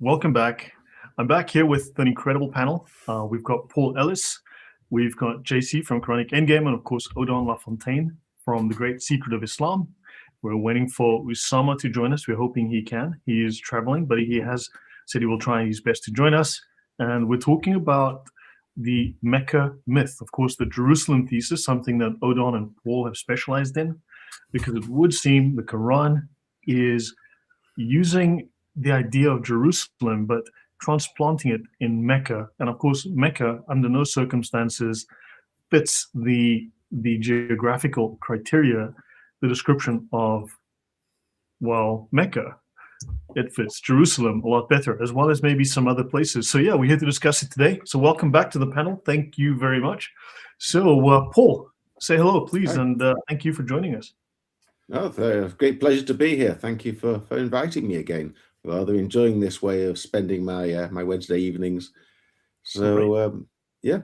Welcome back. I'm back here with an incredible panel. We've got Paul Ellis, we've got JC from Quranic Endgame, and of course Odon LaFontaine from The Great Secret of Islam. We're waiting for Usama to join us. We're hoping he can. He is traveling, but he has said he will try his best to join us. And we're talking about the Mecca myth, of course, the Jerusalem thesis, something that Odon and Paul have specialized in, because it would seem the Quran is using the idea of Jerusalem, but transplanting it in Mecca. And of course, Mecca, under no circumstances, fits the geographical criteria, the description of, well, Mecca. It fits Jerusalem a lot better, as well as maybe some other places. So yeah, we're here to discuss it today. So welcome back to the panel. Thank you very much. So Paul, say hello, please, Hi. and thank you for joining us. Oh, great pleasure to be here. Thank you for inviting me again. Rather enjoying this way of spending my my Wednesday evenings. So yeah.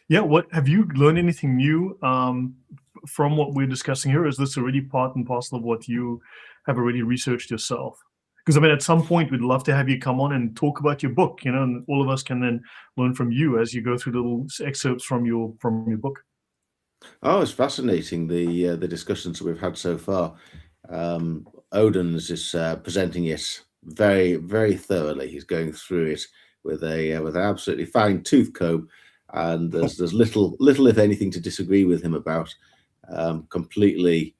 What have you learned anything new from what we're discussing here? Is this already part and parcel of what you have already researched yourself? Because I mean, at some point, we'd love to have you come on and talk about your book, and all of us can then learn from you as you go through little excerpts from your book. Oh, it's fascinating, the discussions we've had so far. Odon is just presenting it very, very thoroughly. He's going through it with an absolutely fine tooth comb, and there's little if anything to disagree with him about. Completely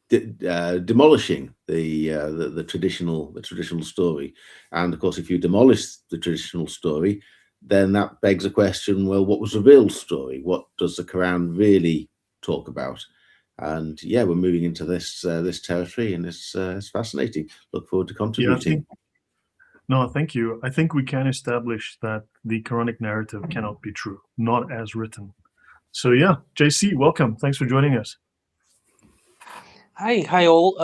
demolishing the traditional story. And of course, if you demolish the traditional story, then that begs a question: well, what was the real story? What does the Quran really talk about? And yeah, we're moving into this territory, and it's fascinating. Look forward to contributing. No, thank you. I think we can establish that the Quranic narrative cannot be true, not as written. So yeah, JC, welcome. Thanks for joining us. Hi all.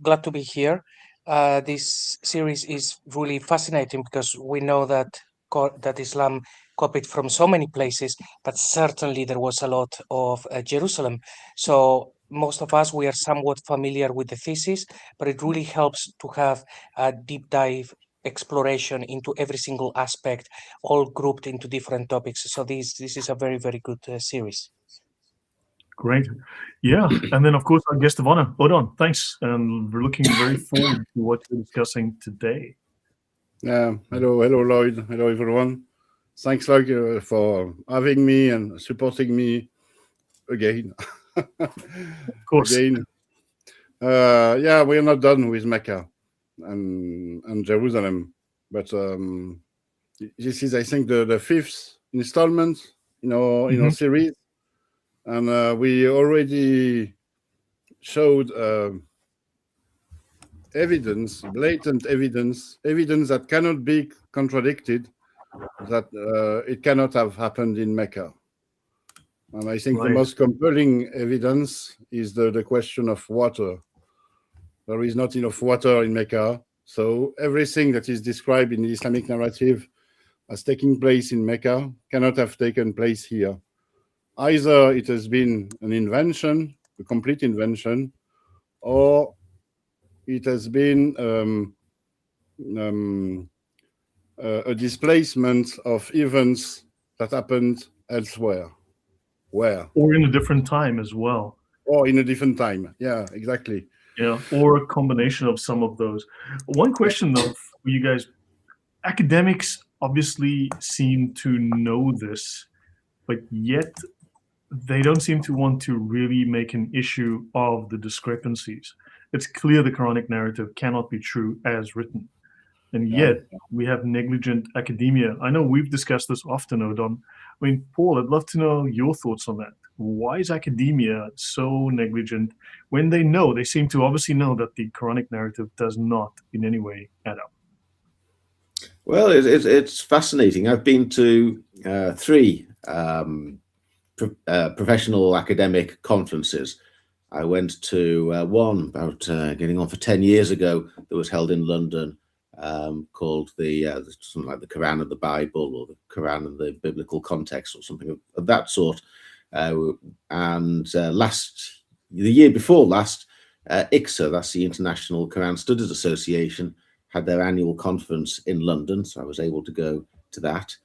Glad to be here. This series is really fascinating because we know that Islam copied from so many places, but certainly there was a lot of Jerusalem. So most of us, we are somewhat familiar with the thesis, but it really helps to have a deep dive exploration into every single aspect, all grouped into different topics. So this is a very, very good series. Great. Yeah. And then, of course, our guest of honor, Odon. Thanks. And we're looking very forward to what we're discussing today. Hello, Lloyd. Hello, everyone. Thanks, Lloyd, for having me and supporting me again. Of course. Again. We're not done with Mecca and Jerusalem. But this is, I think, the fifth installment in our series. And we already showed evidence, blatant evidence that cannot be contradicted, that it cannot have happened in Mecca. And I think the most compelling evidence is the question of water. There is not enough water in Mecca, so everything that is described in the Islamic narrative as taking place in Mecca cannot have taken place here. Either it has been an invention, a complete invention, or it has been a displacement of events that happened elsewhere. Where? Or in a different time as well. Or in a different time. Yeah, exactly. Yeah, or a combination of some of those. One question, though, for you guys. Academics obviously seem to know this, but yet they don't seem to want to really make an issue of the discrepancies. It's clear the Quranic narrative cannot be true as written. And yet we have negligent academia. I know we've discussed this often, Odon. I mean, Paul, I'd love to know your thoughts on that. Why is academia so negligent when they seem to obviously know that the Quranic narrative does not in any way add up? Well, it's fascinating. I've been to 3 professional academic conferences. I went to one about getting on for 10 years ago that was held in London, called something like the Quran and the Bible, or the Quran and the biblical context, or something of that sort. And the year before last, ICSA, that's the International Quran Studies Association, had their annual conference in London, so I was able to go to that.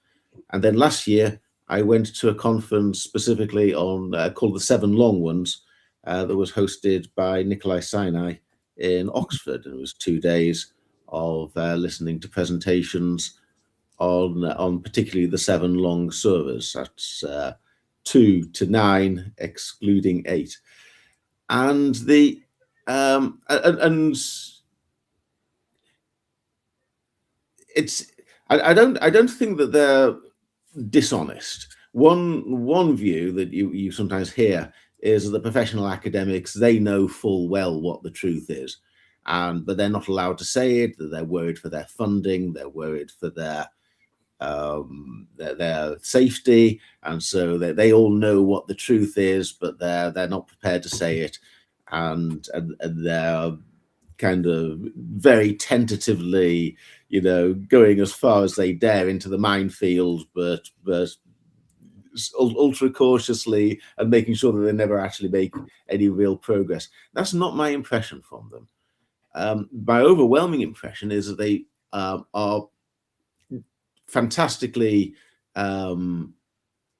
And then last year, I went to a conference specifically on called the Seven Long Ones that was hosted by Nikolai Sinai in Oxford. And it was 2 days of listening to presentations on particularly the 7 long surahs. That's 2 to 9, excluding 8. And the it's I don't think that they're dishonest. One view that you sometimes hear is that the professional academics, they know full well what the truth is, but they're not allowed to say it. That they're worried for their funding, they're worried for their safety, and so they all know what the truth is, but they're not prepared to say it, and they're kind of very tentatively, going as far as they dare into the minefield, but ultra cautiously, and making sure that they never actually make any real progress. That's not my impression from them. My overwhelming impression is that they are fantastically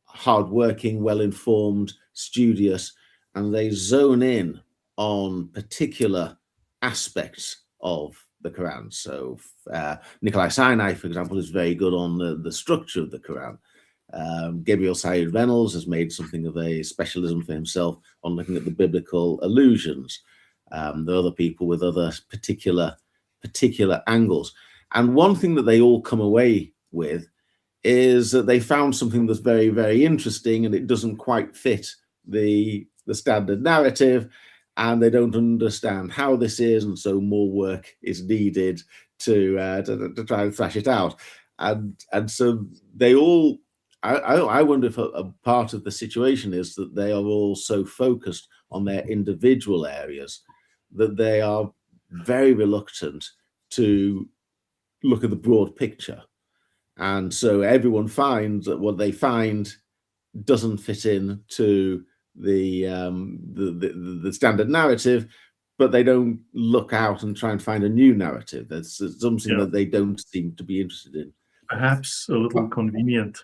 hardworking, well-informed, studious, and they zone in on particular aspects of the Quran. So Nikolai Sinai, for example, is very good on the structure of the Quran. Gabriel Said Reynolds has made something of a specialism for himself on looking at the biblical allusions. There are other people with other particular angles. And one thing that they all come away with is that they found something that's very, very interesting, and it doesn't quite fit the standard narrative, and they don't understand how this is, and so more work is needed to try and thrash it out. And so they all, I wonder if a part of the situation is that they are all so focused on their individual areas that they are very reluctant to look at the broad picture. And so everyone finds that what they find doesn't fit in to the standard narrative, but they don't look out and try and find a new narrative. That's something that they don't seem to be interested in. Perhaps a little convenient.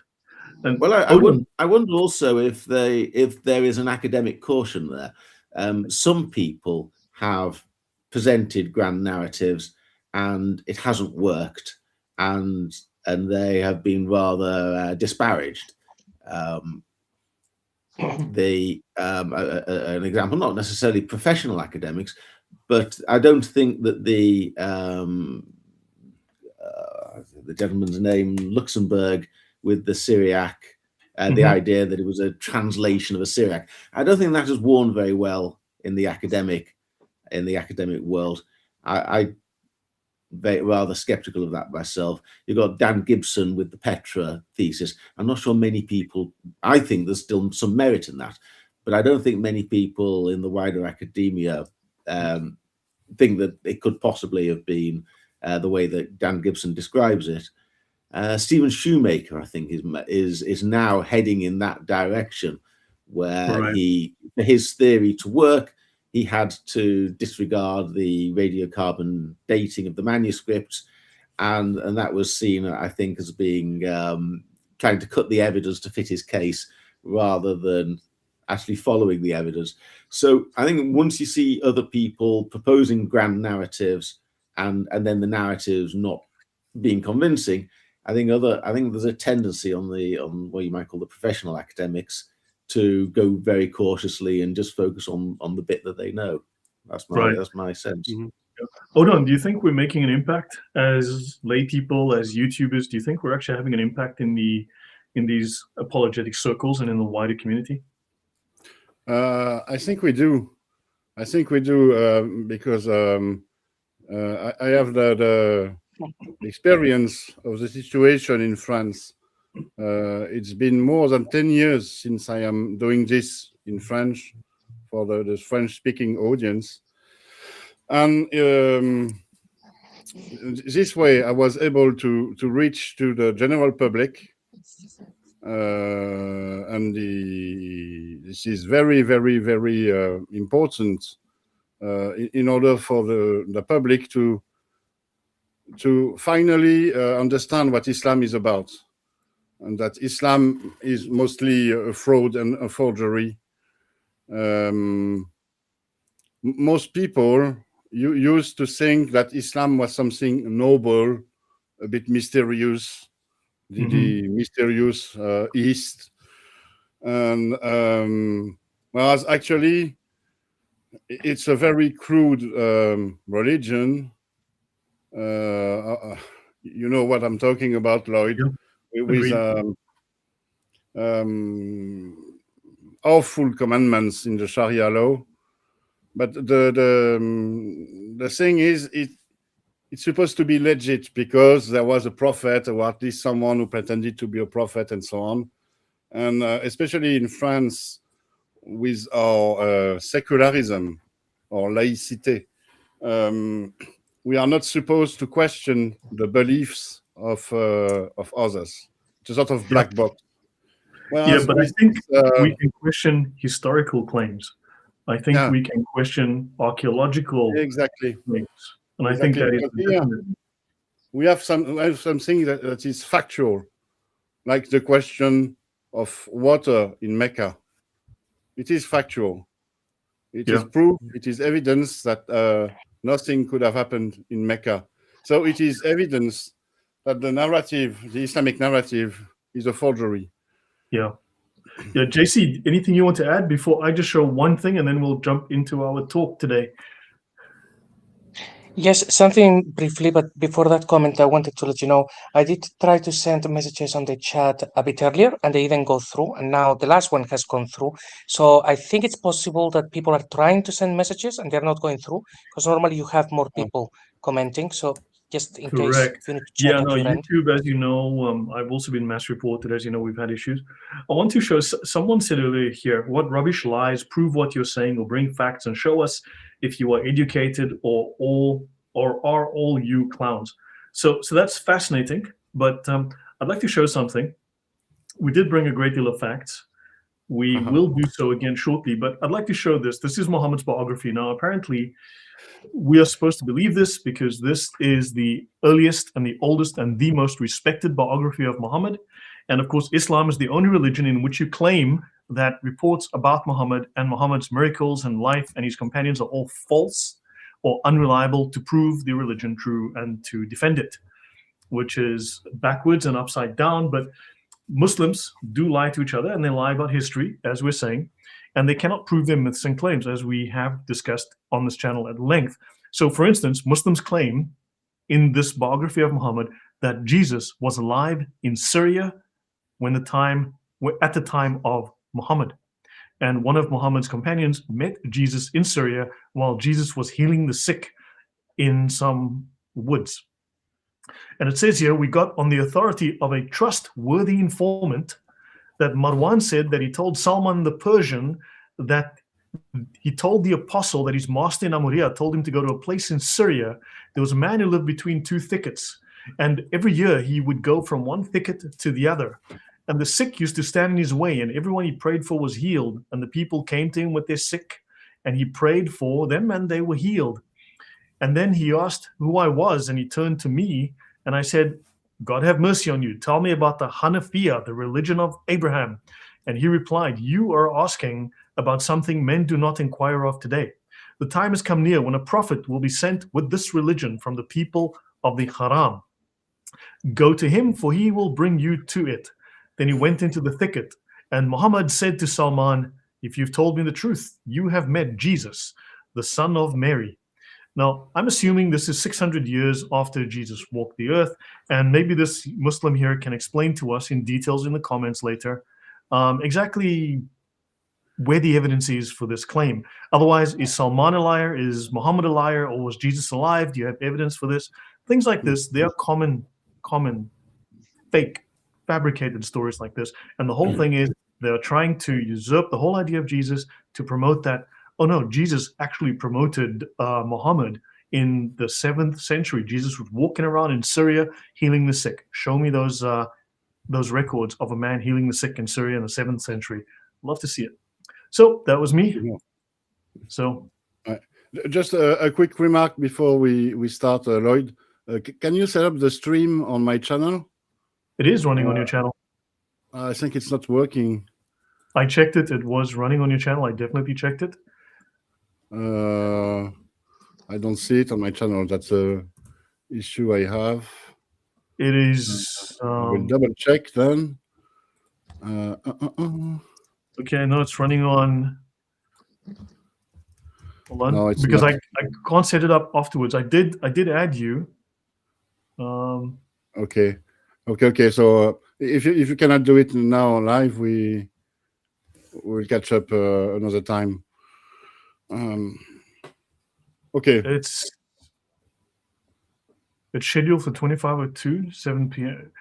And well, I wonder also if there is an academic caution there. Some people have presented grand narratives and it hasn't worked, and they have been rather disparaged. An example, not necessarily professional academics, but I don't think that the gentleman's name, Luxembourg, with the Syriac, the idea that it was a translation of a Syriac, I don't think that has worn very well in the academic world. I rather skeptical of that myself. You've got Dan Gibson with the Petra thesis. I'm not sure many people, I think there's still some merit in that, but I don't think many people in the wider academia think that it could possibly have been the way that Dan Gibson describes it. Stephen Shoemaker, I think, is now heading in that direction, where for his theory to work, he had to disregard the radiocarbon dating of the manuscripts, and that was seen, I think, as being trying to cut the evidence to fit his case rather than actually following the evidence. So I think once you see other people proposing grand narratives and then the narratives not being convincing, I think there's a tendency on what you might call the professional academics to go very cautiously and just focus on the bit that they know. That's my sense. Odon, do you think we're making an impact as lay people, as YouTubers? Do you think we're actually having an impact in these apologetic circles and in the wider community? I think we do. Because I have the experience of the situation in France. It's been more than 10 years since I am doing this in French for the French-speaking audience. And this way I was able to reach to the general public. And this is very, very, very important in order for the public to finally understand what Islam is about, and that Islam is mostly a fraud and a forgery. Most people used to think that Islam was something noble, a bit mysterious, the mysterious East, and whereas actually it's a very crude religion. You know what I'm talking about, Lloyd, with awful commandments in the Sharia law. But the thing is, it's supposed to be legit because there was a prophet, or at least someone who pretended to be a prophet, and so on. And especially in France, with our secularism or laïcité, we are not supposed to question the beliefs of others. It's a sort of black box. Yeah, but I think we can question historical claims. I think we can question archaeological claims. And I think that is we have something that is factual, like the question of water in Mecca. It is factual. It is proof. It is evidence that nothing could have happened in Mecca. So it is evidence that the narrative, the Islamic narrative, is a forgery. Yeah, JC, anything you want to add before I just show one thing and then we'll jump into our talk today? Yes, something briefly, but before that comment, I wanted to let you know, I did try to send messages on the chat a bit earlier, and they didn't go through, and now the last one has gone through. So I think it's possible that people are trying to send messages and they're not going through, because normally you have more people commenting. So just in case you need to check at your end. YouTube, as you know, I've also been mass reported. As you know, we've had issues. I want to show, someone said earlier here, what rubbish lies, prove what you're saying, or bring facts and show us if you are educated or are all you clowns. So that's fascinating, but I'd like to show something. We did bring a great deal of facts. We will do so again shortly, but I'd like to show this. This is Muhammad's biography. Now, apparently, we are supposed to believe this because this is the earliest and the oldest and the most respected biography of Muhammad. And of course, Islam is the only religion in which you claim that reports about Muhammad and Muhammad's miracles and life and his companions are all false or unreliable to prove the religion true and to defend it, which is backwards and upside down. But Muslims do lie to each other, and they lie about history, as we're saying, and they cannot prove their myths and claims, as we have discussed on this channel at length. So, for instance, Muslims claim in this biography of Muhammad that Jesus was alive in Syria at the time of Muhammad. And one of Muhammad's companions met Jesus in Syria while Jesus was healing the sick in some woods. And it says here, we got on the authority of a trustworthy informant that Marwan said that he told Salman the Persian that he told the apostle that his master in Amuriya told him to go to a place in Syria. There was a man who lived between two thickets, and every year he would go from one thicket to the other. And the sick used to stand in his way, and everyone he prayed for was healed. And the people came to him with their sick, and he prayed for them, and they were healed. And then he asked who I was, and he turned to me, and I said, God have mercy on you. Tell me about the Hanafiya, the religion of Abraham. And he replied, you are asking about something men do not inquire of today. The time has come near when a prophet will be sent with this religion from the people of the Haram. Go to him, for he will bring you to it. Then he went into the thicket, and Muhammad said to Salman, if you've told me the truth, you have met Jesus, the son of Mary. Now, I'm assuming this is 600 years after Jesus walked the earth, and maybe this Muslim here can explain to us in details in the comments later exactly where the evidence is for this claim. Otherwise, is Salman a liar? Is Muhammad a liar? Or was Jesus alive? Do you have evidence for this? Things like this, they are common, fake, fabricated stories like this. And the whole thing is they're trying to usurp the whole idea of Jesus to promote that, oh no, Jesus actually promoted Muhammad in the 7th century. Jesus was walking around in Syria healing the sick. Show me those records of a man healing the sick in Syria in the 7th century. Love to see it. So that was me. So Just a quick remark before we start, Lloyd. Can you set up the stream on my channel? It is running on your channel. I think it's not working. I checked it. It was running on your channel. I definitely checked it. I don't see it on my channel. That's a issue I have. It is. We'll double check then. Okay, no, it's running on. Hold on, No, it's because not. I can't set it up afterwards. I did add you. Okay. So if you cannot do it now live, we'll catch up another time. Okay. It's scheduled for 25:02, 7 p.m.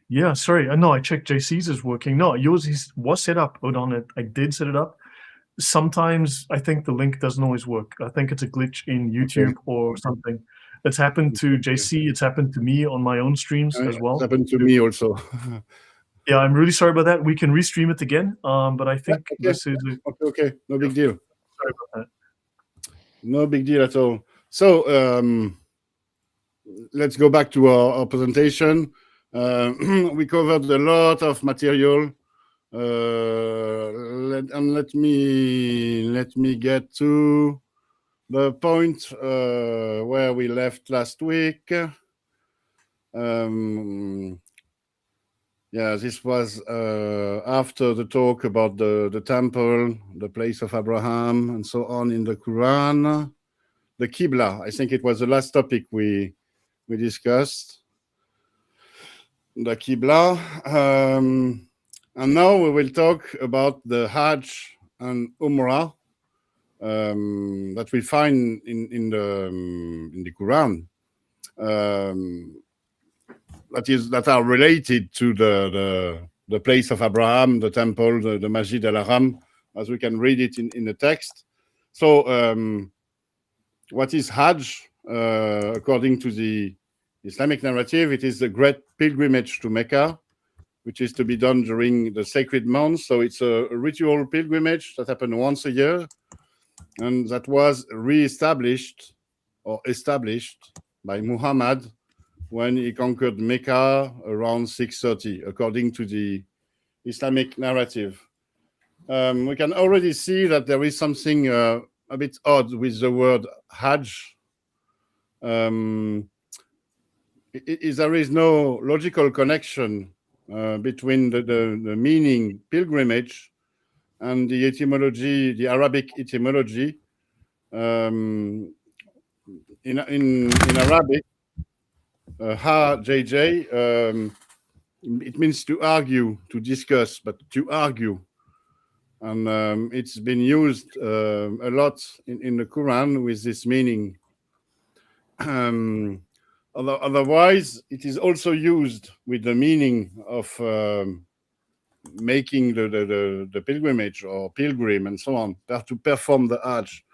Yeah, sorry. No, I checked. JC's is working. No, yours was set up. Hold on, I did set it up. Sometimes I think the link doesn't always work. I think it's a glitch in YouTube or something. It's happened to JC. It's happened to me on my own streams as well. It happened to me also. Yeah, I'm really sorry about that. We can restream it again. But I think okay. this is okay. No big deal. Sorry about that. No big deal at all. So let's go back to our presentation. We covered a lot of material. Let me get to the point where we left last week. Yeah, this was after the talk about the temple, the place of Abraham, and so on in the Quran. The Qibla, I think it was the last topic we discussed. The Qibla. And now we will talk about the Hajj and Umrah that we find in the Quran. That are related to the place of Abraham, the temple, the Masjid al-Haram, as we can read it in the text. So what is Hajj? According to the Islamic narrative, it is a great pilgrimage to Mecca, which is to be done during the sacred months. So it's a ritual pilgrimage that happened once a year, and that was re-established or established by Muhammad when he conquered Mecca around 630, according to the Islamic narrative. We can already see that there is something a bit odd with the word Hajj. There is no logical connection between the meaning pilgrimage and the etymology, the Arabic etymology. In Arabic, JJ, it means to argue, to discuss, but to argue. And it's been used a lot in the Quran with this meaning. Otherwise, it is also used with the meaning of making the pilgrimage or pilgrim and so on, to perform the Hajj.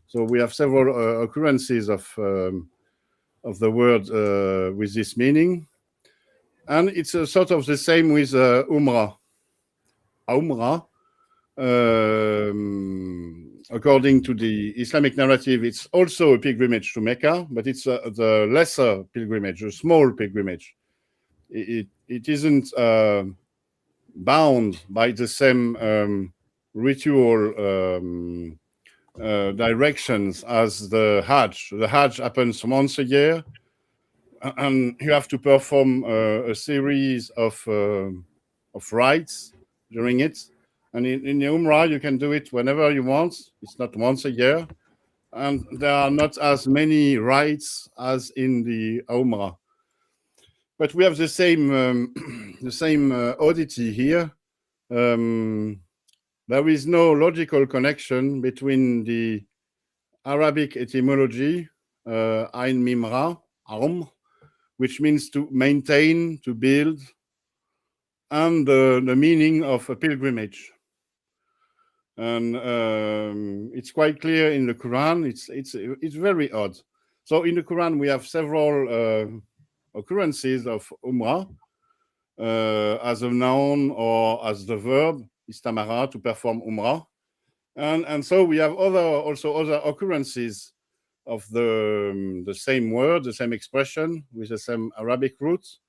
So we have several occurrences of the word with this meaning. And it's sort of the same with Umrah. Umrah, according to the Islamic narrative, it's also a pilgrimage to Mecca, but it's the lesser pilgrimage, a small pilgrimage. It isn't bound by the same ritual directions as the Hajj. The Hajj happens once a year, and you have to perform a series of rites during it. And in the Umrah, you can do it whenever you want. It's not once a year. And there are not as many rites as in the Umrah. But we have the same oddity here. There is no logical connection between the Arabic etymology, Ain Mimra, Arm, which means to maintain, to build, and the meaning of a pilgrimage. And it's quite clear in the Quran. It's very odd. So in the Quran, we have several occurrences of Umrah as a noun or as the verb, istamara, to perform Umrah. And so we have other occurrences of the same word, the same expression with the same Arabic roots.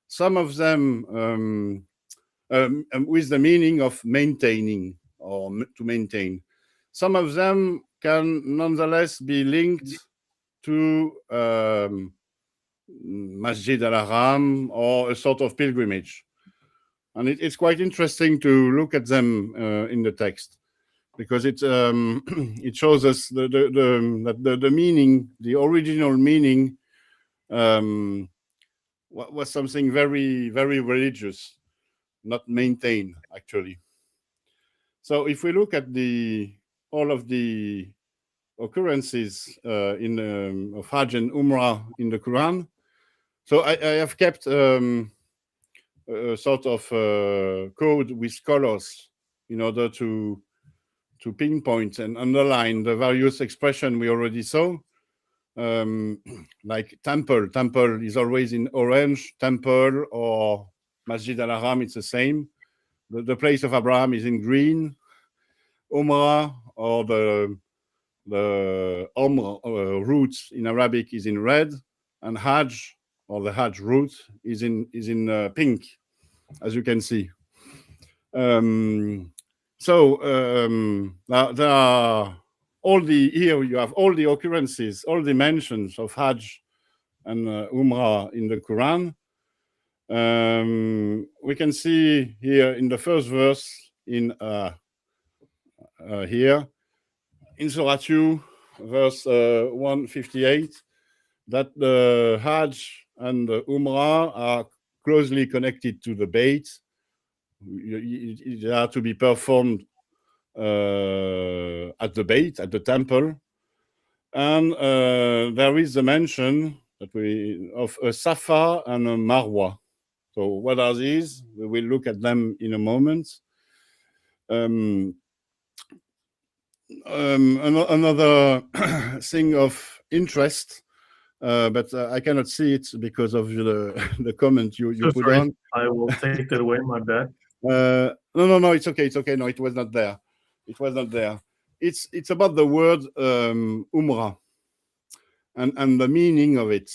Some of them with the meaning of maintaining or to maintain. Some of them can nonetheless be linked to Masjid al-Haram or a sort of pilgrimage. And it's quite interesting to look at them in the text, because it it shows us the meaning, the original meaning was something very, very religious, not maintained actually. So if we look at all of the occurrences of Hajj and Umrah in the Quran, so I have kept a sort of code with colors in order to pinpoint and underline the various expressions we already saw. Like temple is always in orange, temple, or Masjid al-Haram, it's the same. The place of Abraham is in green. Umrah, or the route in Arabic, is in red, and Hajj, or the Hajj route, is in pink, as you can see. So there are here you have all the occurrences, all the mentions of Hajj and Umrah in the Quran. We can see here in the first verse in here in Surah 2, verse 158, that the Hajj and the Umrah are closely connected to the Bayt. They are to be performed at the Bayt, at the temple. And there is a mention of a Safa and a Marwa. So what are these? We will look at them in a moment. Another thing of interest, but I cannot see it because of the comment you put sorry. on. I will take that away, my bad. No, it's okay. No, it was not there. It's about the word Umrah and the meaning of it.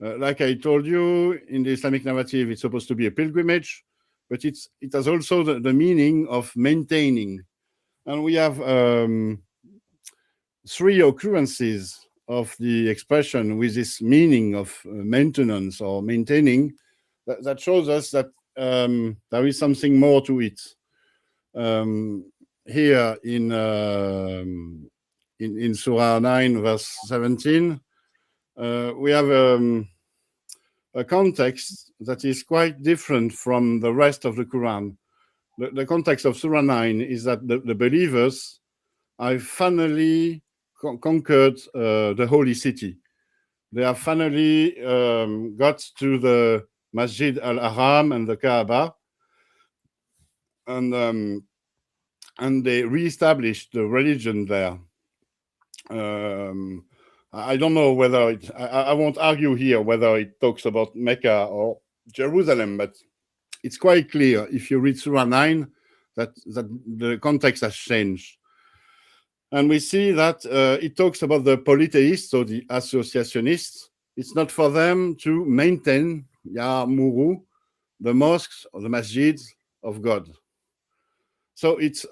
Like I told you, in the Islamic narrative, it's supposed to be a pilgrimage, but it has also the meaning of maintaining. And we have 3 occurrences of the expression with this meaning of maintenance or maintaining that shows us that there is something more to it. Here in Surah 9, verse 17, we have a context that is quite different from the rest of the Quran. The context of Surah 9 is that the believers have finally conquered the holy city. They have finally got to the Masjid al-Haram and the Kaaba, and they reestablished the religion there. I don't know whether I won't argue here whether it talks about Mecca or Jerusalem, but it's quite clear if you read Surah 9 that the context has changed. And we see that it talks about the polytheists, so the associationists. It's not for them to maintain, Muru, the mosques or the masjids of God. So it's,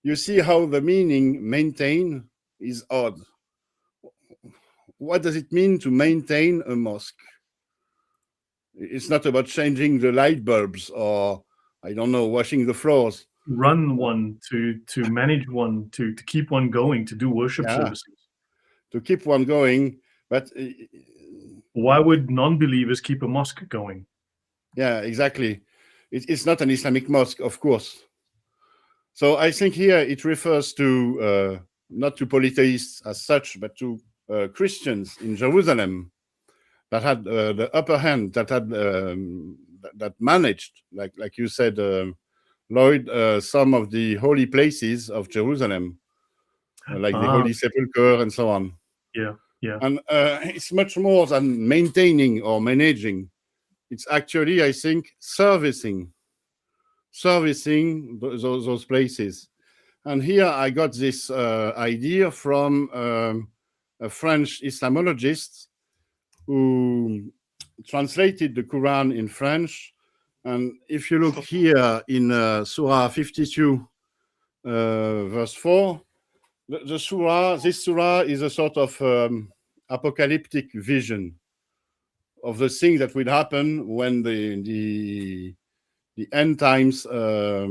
you see how the meaning maintain is odd. What does it mean to maintain a mosque? It's not about changing the light bulbs or, I don't know, washing the floors. Run one, to manage one, to keep one going, to do worship services. To keep one going, but why would non-believers keep a mosque going? Yeah, exactly. It's not an Islamic mosque, of course. So I think here it refers to not to polytheists as such, but to Christians in Jerusalem that had the upper hand, that had that managed, like you said, Lloyd, some of the holy places of Jerusalem, like the Holy Sepulchre and so on. Yeah. And it's much more than maintaining or managing. It's actually, I think, servicing those places. And here I got this idea from a French Islamologist who translated the Quran in French. And if you look here in Surah 52, verse 4, this surah is a sort of apocalyptic vision of the thing that will happen when the end times will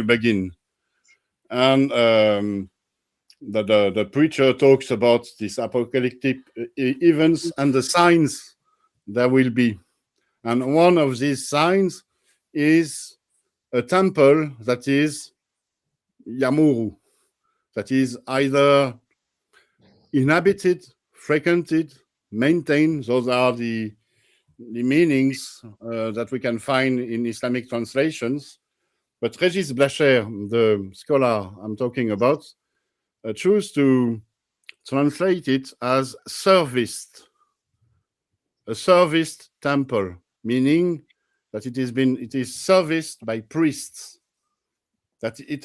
begin. And the preacher talks about these apocalyptic events and the signs there will be. And one of these signs is a temple that is Yamuru, that is either inhabited, frequented, maintained. Those are the meanings that we can find in Islamic translations. But Régis Blacher, the scholar I'm talking about, chose to translate it as serviced, a serviced temple, meaning that it is serviced by priests, that it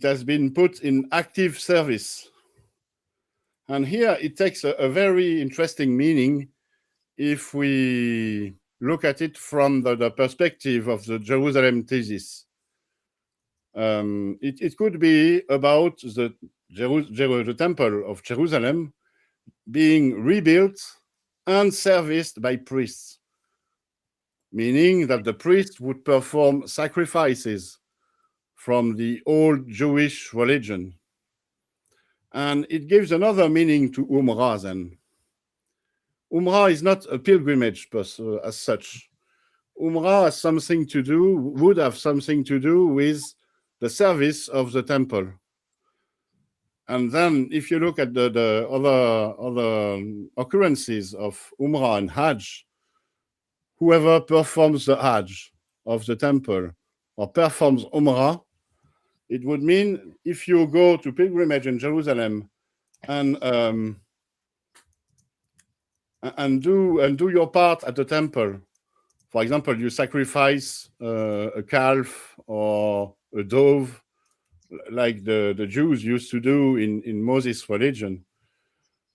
has been put in active service. And here it takes a very interesting meaning if we look at it from the perspective of the Jerusalem thesis. It could be about the temple of Jerusalem being rebuilt and serviced by priests, meaning that the priests would perform sacrifices from the old Jewish religion. And it gives another meaning to Umrah then. Umrah is not a pilgrimage as such. Umrah has something to do, would have something to do with the service of the temple. And then if you look at the other occurrences of Umrah and Hajj, whoever performs the Hajj of the temple or performs Umrah, it would mean if you go to pilgrimage in Jerusalem and do your part at the temple. For example, you sacrifice a calf or a dove, like the Jews used to do in Moses' religion.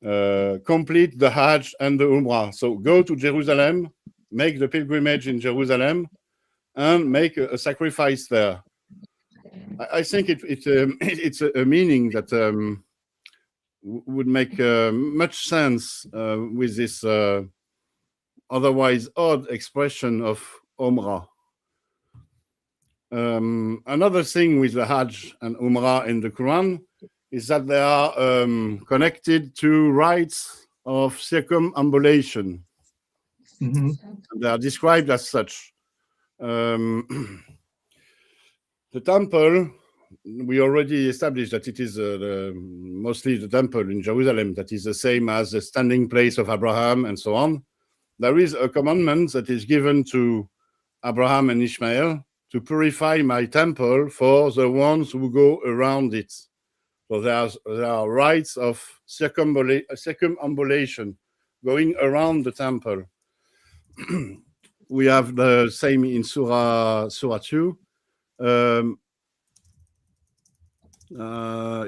Complete the Hajj and the Umrah. So go to Jerusalem, make the pilgrimage in Jerusalem, and make a sacrifice there. I think it's a meaning that would make much sense with this otherwise odd expression of Umrah. Another thing with the Hajj and Umrah in the Quran is that they are connected to rites of circumambulation. Mm-hmm. They are described as such. The temple, we already established that it is mostly the temple in Jerusalem that is the same as the standing place of Abraham and so on. There is a commandment that is given to Abraham and Ishmael to purify my temple for the ones who go around it. So there are rites of circumambulation going around the temple. We have the same in Surah 2.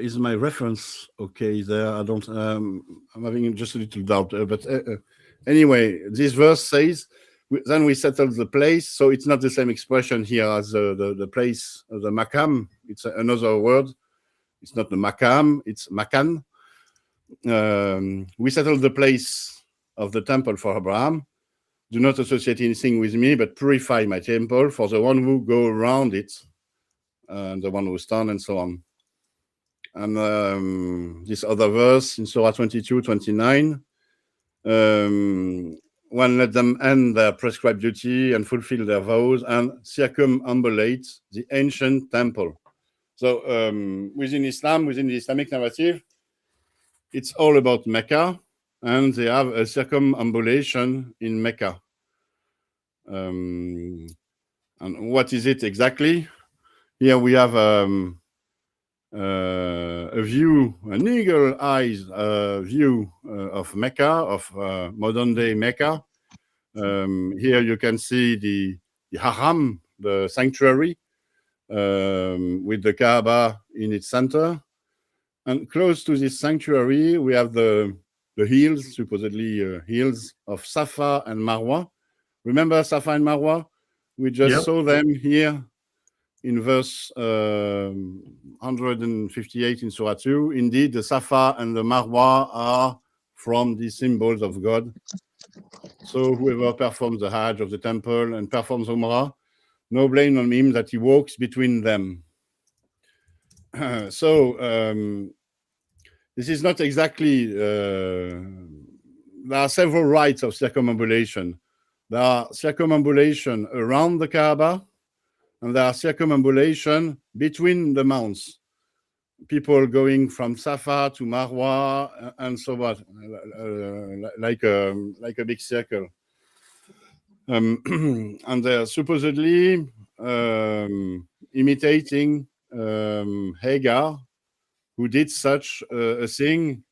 Is my reference okay there? I don't. I'm having just a little doubt, but anyway, this verse says, "Then we settled the place." So it's not the same expression here as the place, the makam. It's another word. It's not the makam. It's makan. We settled the place of the temple for Abraham. Do not associate anything with me, but purify my temple for the one who go around it, and the one who stand, and so on. And this other verse in Surah 22:29, when let them end their prescribed duty and fulfill their vows and circumambulate the ancient temple. So within Islam, within the Islamic narrative, it's all about Mecca, and they have a circumambulation in Mecca. And what is it exactly? Here we have a view, an eagle-eyed view of Mecca, of modern-day Mecca. Here you can see the Haram, the sanctuary. with the Kaaba in its center. And close to this sanctuary, we have the hills, supposedly hills of Safa and Marwa. Remember Safa and Marwa? We just saw them here in verse 158 in Surah 2. Indeed, the Safa and the Marwa are from the symbols of God. So whoever performs the Hajj of the temple and performs Umrah, no blame on him that he walks between them. So this is not exactly, there are several rites of circumambulation. There are circumambulation around the Kaaba, and there are circumambulation between the mounts. People going from Safa to Marwa and so what, like a big circle. And they're supposedly imitating Hagar, who did such a thing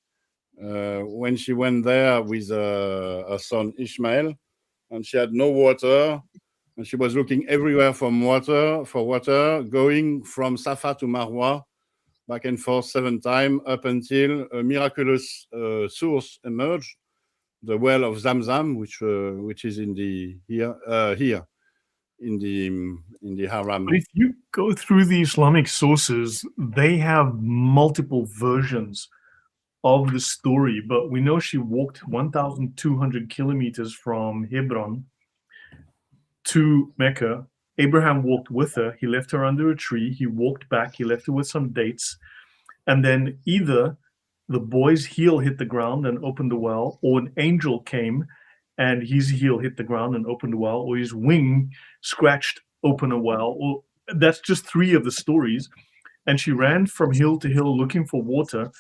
when she went there with her son Ishmael, and she had no water, and she was looking everywhere for water, going from Safa to Marwa, back and forth 7 times, up until a miraculous source emerged, the well of Zamzam, which is in the here in the Haram. But if you go through the Islamic sources, they have multiple versions of the story, but we know she walked 1,200 kilometers from Hebron to Mecca. Abraham walked with her. He left her under a tree. He walked back. He left her with some dates. And then either the boy's heel hit the ground and opened the well, or an angel came and his heel hit the ground and opened a well, or his wing scratched open a well. Or that's just 3 of the stories. And she ran from hill to hill looking for water.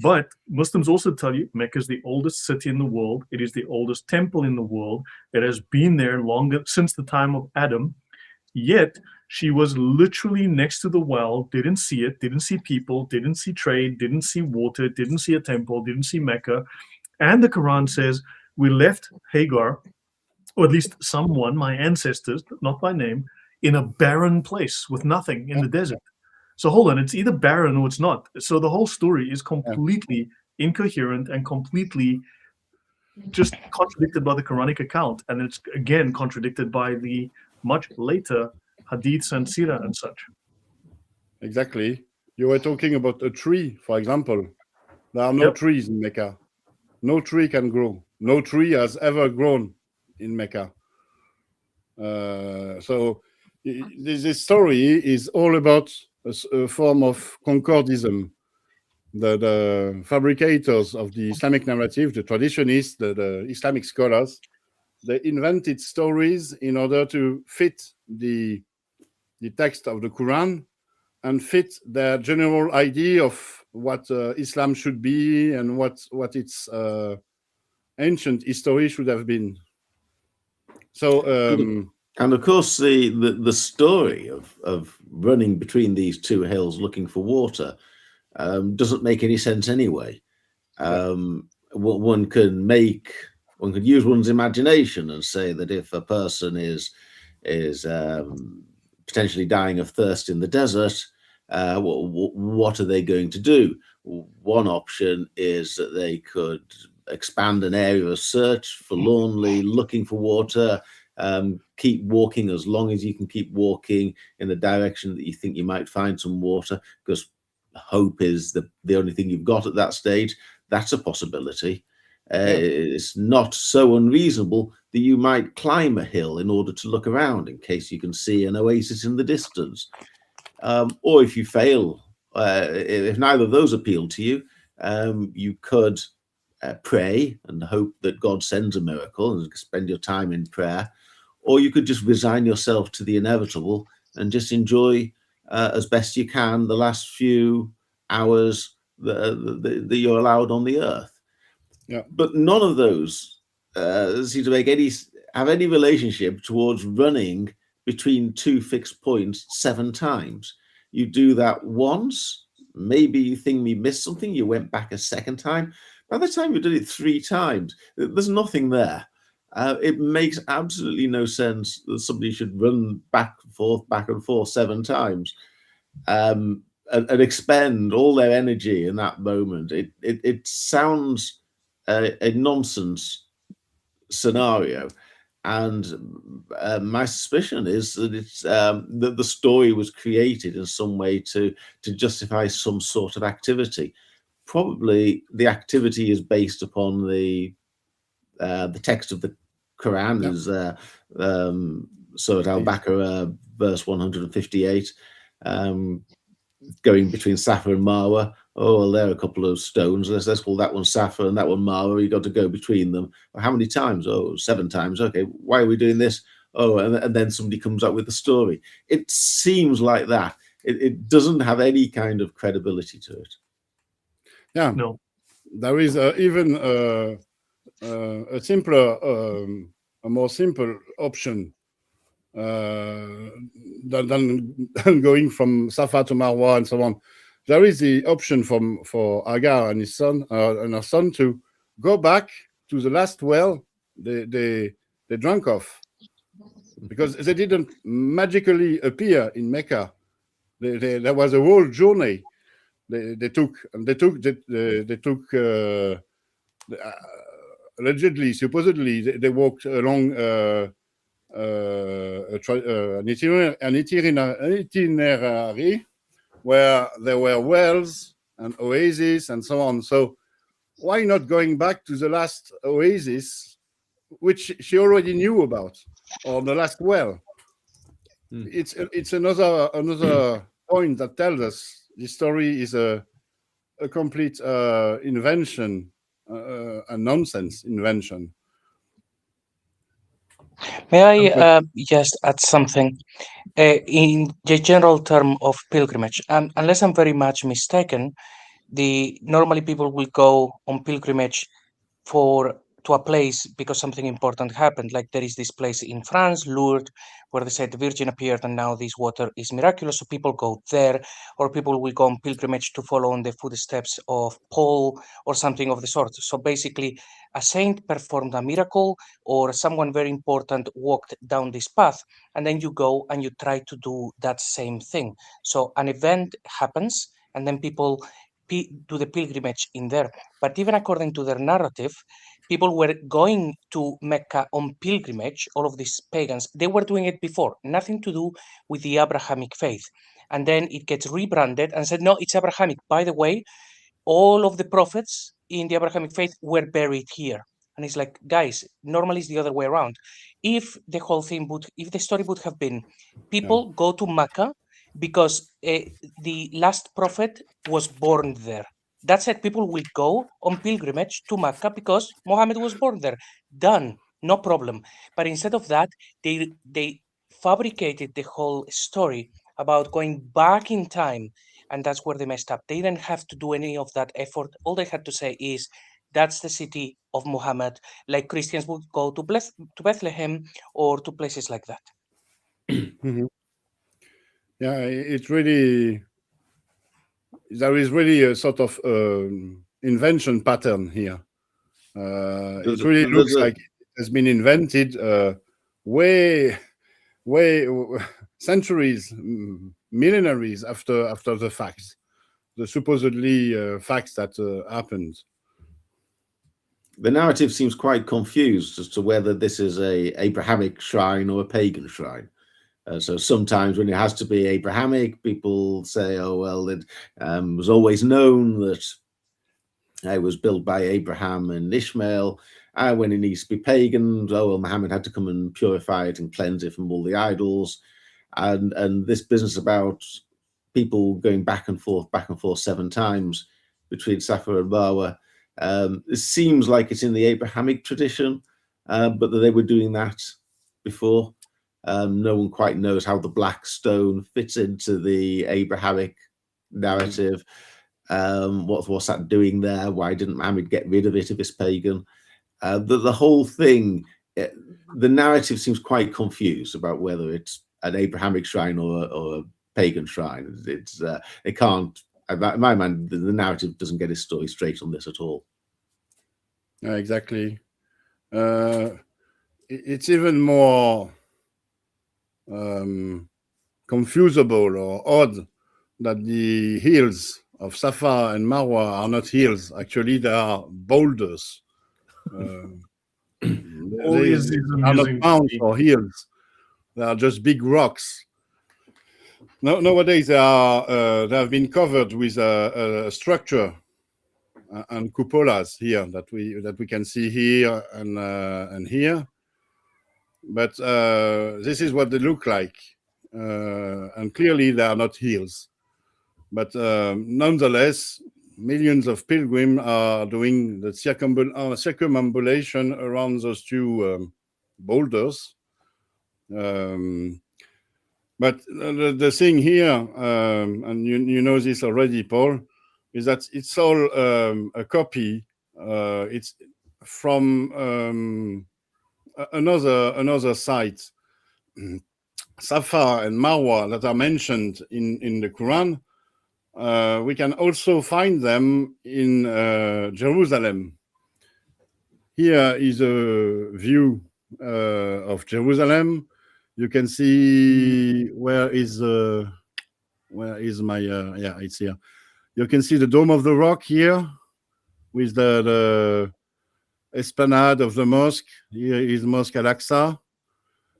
But Muslims also tell you Mecca is the oldest city in the world. It is the oldest temple in the world. It has been there longer since the time of Adam. Yet she was literally next to the well, didn't see it, didn't see people, didn't see trade, didn't see water, didn't see a temple, didn't see Mecca. And the Quran says, we left Hagar, or at least someone, my ancestors, not by name, in a barren place with nothing in the desert. So hold on, it's either barren or it's not. So the whole story is completely incoherent and completely just contradicted by the Quranic account. And it's again contradicted by the much later hadiths and seerah and such. Exactly. You were talking about a tree, for example. There are no trees in Mecca. No tree can grow. No tree has ever grown in Mecca. So this story is all about a form of concordism. The fabricators of the Islamic narrative, the traditionists, the Islamic scholars, they invented stories in order to fit the text of the Quran and fit their general idea of what Islam should be and what its ancient history should have been. So, and of course, the story of running between these 2 hills looking for water doesn't make any sense anyway. One could use one's imagination and say that if a person is potentially dying of thirst in the desert, what are they going to do? One option is that they could expand an area of search forlornly, looking for water, keep walking as long as you can keep walking in the direction that you think you might find some water, because hope is the only thing you've got at that stage. That's a possibility. It's not so unreasonable that you might climb a hill in order to look around in case you can see an oasis in the distance. Or if you fail, if neither of those appeal to you, you could pray and hope that God sends a miracle and spend your time in prayer. Or you could just resign yourself to the inevitable and just enjoy as best you can the last few hours that you're allowed on the earth. Yeah. But none of those seem to have any relationship towards running between 2 fixed points 7 times. You do that once, maybe you think you missed something, you went back a second time. By the time you did it 3 times, there's nothing there. It makes absolutely no sense that somebody should run back and forth 7 times. and expend all their energy in that moment. It sounds a nonsense scenario, and my suspicion is that it's that the story was created in some way to justify some sort of activity. Probably the activity is based upon the text of the Quran, is Surat al-Baqarah, verse 158, going between Safa and Marwa. Oh, well, there are a couple of stones. Let's call that one Safa and that one Marwa. You got to go between them. Well, how many times? Oh, 7 times. Okay, why are we doing this? Oh, and then somebody comes up with the story. It seems like that. It doesn't have any kind of credibility to it. Yeah, No. There is even a simpler, a more simple option than going from Safa to Marwa and so on. There is the option for Agar and his son and her son to go back to the last well they drank off, because they didn't magically appear in Mecca. There was a whole journey they took allegedly, supposedly, they walked along an itinerary where there were wells and oases and so on. So why not going back to the last oasis, which she already knew about, or the last well? It's another point that tells us this story is a complete invention, a nonsense invention. May I just add something? In the general term of pilgrimage, unless I'm very much mistaken, normally people will go on pilgrimage to a place because something important happened. Like there is this place in France, Lourdes, where they said the Virgin appeared and now this water is miraculous. So people go there, or people will go on pilgrimage to follow on the footsteps of Paul or something of the sort. So basically, a saint performed a miracle, or someone very important walked down this path, and then you go and you try to do that same thing. So an event happens, and then people do the pilgrimage in there. But even according to their narrative, people were going to Mecca on pilgrimage, all of these pagans, they were doing it before, nothing to do with the Abrahamic faith. And then it gets rebranded and said, no, it's Abrahamic. By the way, all of the prophets in the Abrahamic faith were buried here. And it's like, guys, normally it's the other way around. If the whole thing if the story would have been, people go to Mecca because the last prophet was born there. That said, people will go on pilgrimage to Mecca because Muhammad was born there. Done, no problem. But instead of that, they fabricated the whole story about going back in time, and that's where they messed up. They didn't have to do any of that effort. All they had to say is, that's the city of Muhammad, like Christians would go to Bethlehem or to places like that. Mm-hmm. Yeah, it really, there is really a sort of invention pattern here. It really looks like it has been invented way centuries, millenaries after the facts, the supposedly facts that happened. The narrative seems quite confused as to whether this is a Abrahamic shrine or a pagan shrine. So sometimes when it has to be Abrahamic, people say, oh, well, it was always known that it was built by Abraham and Ishmael. When it needs to be pagan, oh, well, Muhammad had to come and purify it and cleanse it from all the idols. And this business about people going back and forth 7 times between Safa and Marwa, it seems like it's in the Abrahamic tradition, but that they were doing that before. No one quite knows how the black stone fits into the Abrahamic narrative. What's that doing there? Why didn't Muhammad get rid of it if it's pagan? The whole thing, the narrative seems quite confused about whether it's an Abrahamic shrine or a pagan shrine. It can't. In my mind, the narrative doesn't get its story straight on this at all. Exactly. It's even more confusable or odd that the hills of Safa and Marwa are not hills. Actually, they are boulders. All They is are not amusing. mounds or hills. They are just big rocks. Nowadays, they have been covered with a structure and cupolas here that we can see here and here. But this is what they look like, and clearly they are not hills. But nonetheless, millions of pilgrims are doing the circumambulation around those two boulders. But the thing here, and you know this already, Paul, is that it's all a copy. It's from another site. Safa and Marwa that are mentioned in the Quran, we can also find them in Jerusalem. Here is a view of Jerusalem. You can see where is my yeah, it's here. You can see the Dome of the Rock here with the esplanade of the mosque. Here is Mosque Al-Aqsa.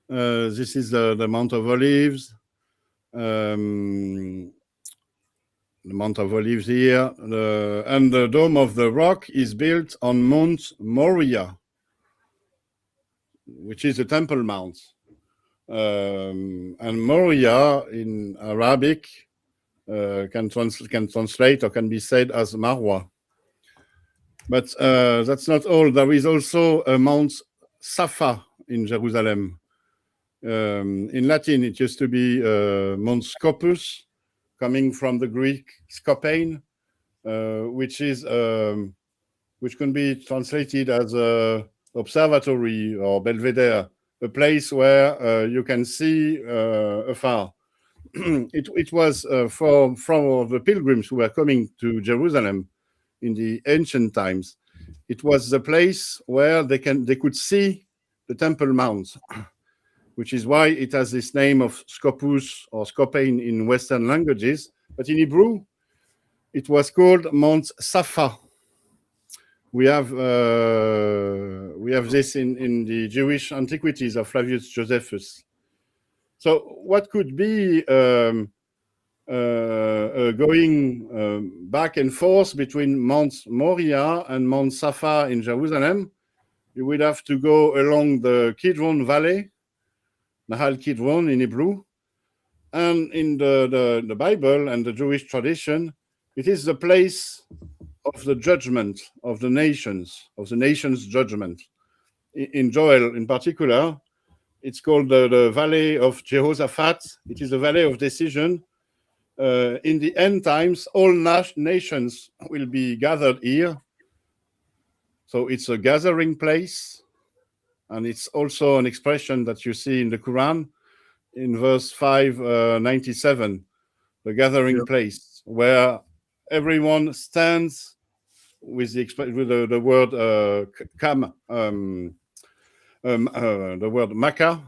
This is the Mount of Olives. The Mount of Olives here. And the Dome of the Rock is built on Mount Moriah, which is a temple mount. And Moriah in Arabic can translate or can be said as Marwa. But that's not all. There is also a Mount Safa in Jerusalem. In Latin, it used to be Mount Scopus, coming from the Greek scopain, which can be translated as a observatory or belvedere, a place where you can see afar. It was for the pilgrims who were coming to Jerusalem in the ancient times. It was the place where they could see the Temple Mount, which is why it has this name of Scopus or Scopain in Western languages. But in Hebrew, it was called Mount Safa. We have this in the Jewish antiquities of Flavius Josephus. So what could be going back and forth between Mount Moriah and Mount Safa in Jerusalem? You would have to go along the Kidron Valley, Nahal Kidron in Hebrew, and in the Bible and the Jewish tradition, it is the place of the judgment of the nations judgment. In Joel in particular, it's called the Valley of Jehoshaphat. It is the Valley of Decision. In the end times, all nations will be gathered here. So it's a gathering place. And it's also an expression that you see in the Quran in verse 597, the gathering place, where everyone stands with the word kam, the word Mecca,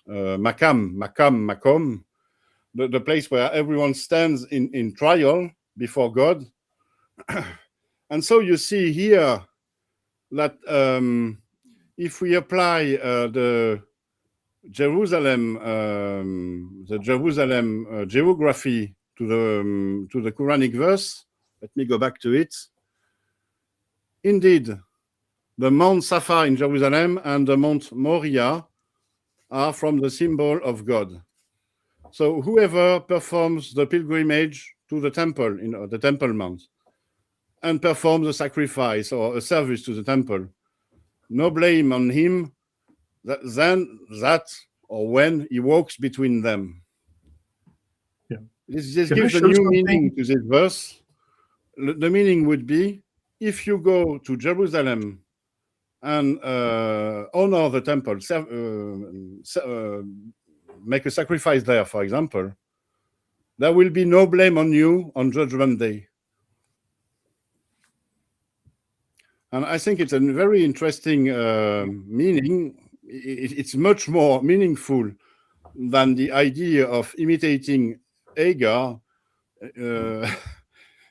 makom, the place where everyone stands in trial before God. And so you see here that if we apply the Jerusalem geography to the Quranic verse, let me go back to it. Indeed, the Mount Safa in Jerusalem and the Mount Moriah are from the symbol of God. So whoever performs the pilgrimage to the temple, the Temple Mount, and performs a sacrifice or a service to the temple, no blame on him when he walks between them. Yeah. This gives a new meaning to this verse. The meaning would be, if you go to Jerusalem and honor the temple, make a sacrifice there, for example, there will be no blame on you on Judgment Day. And I think it's a very interesting meaning. It's much more meaningful than the idea of imitating Hagar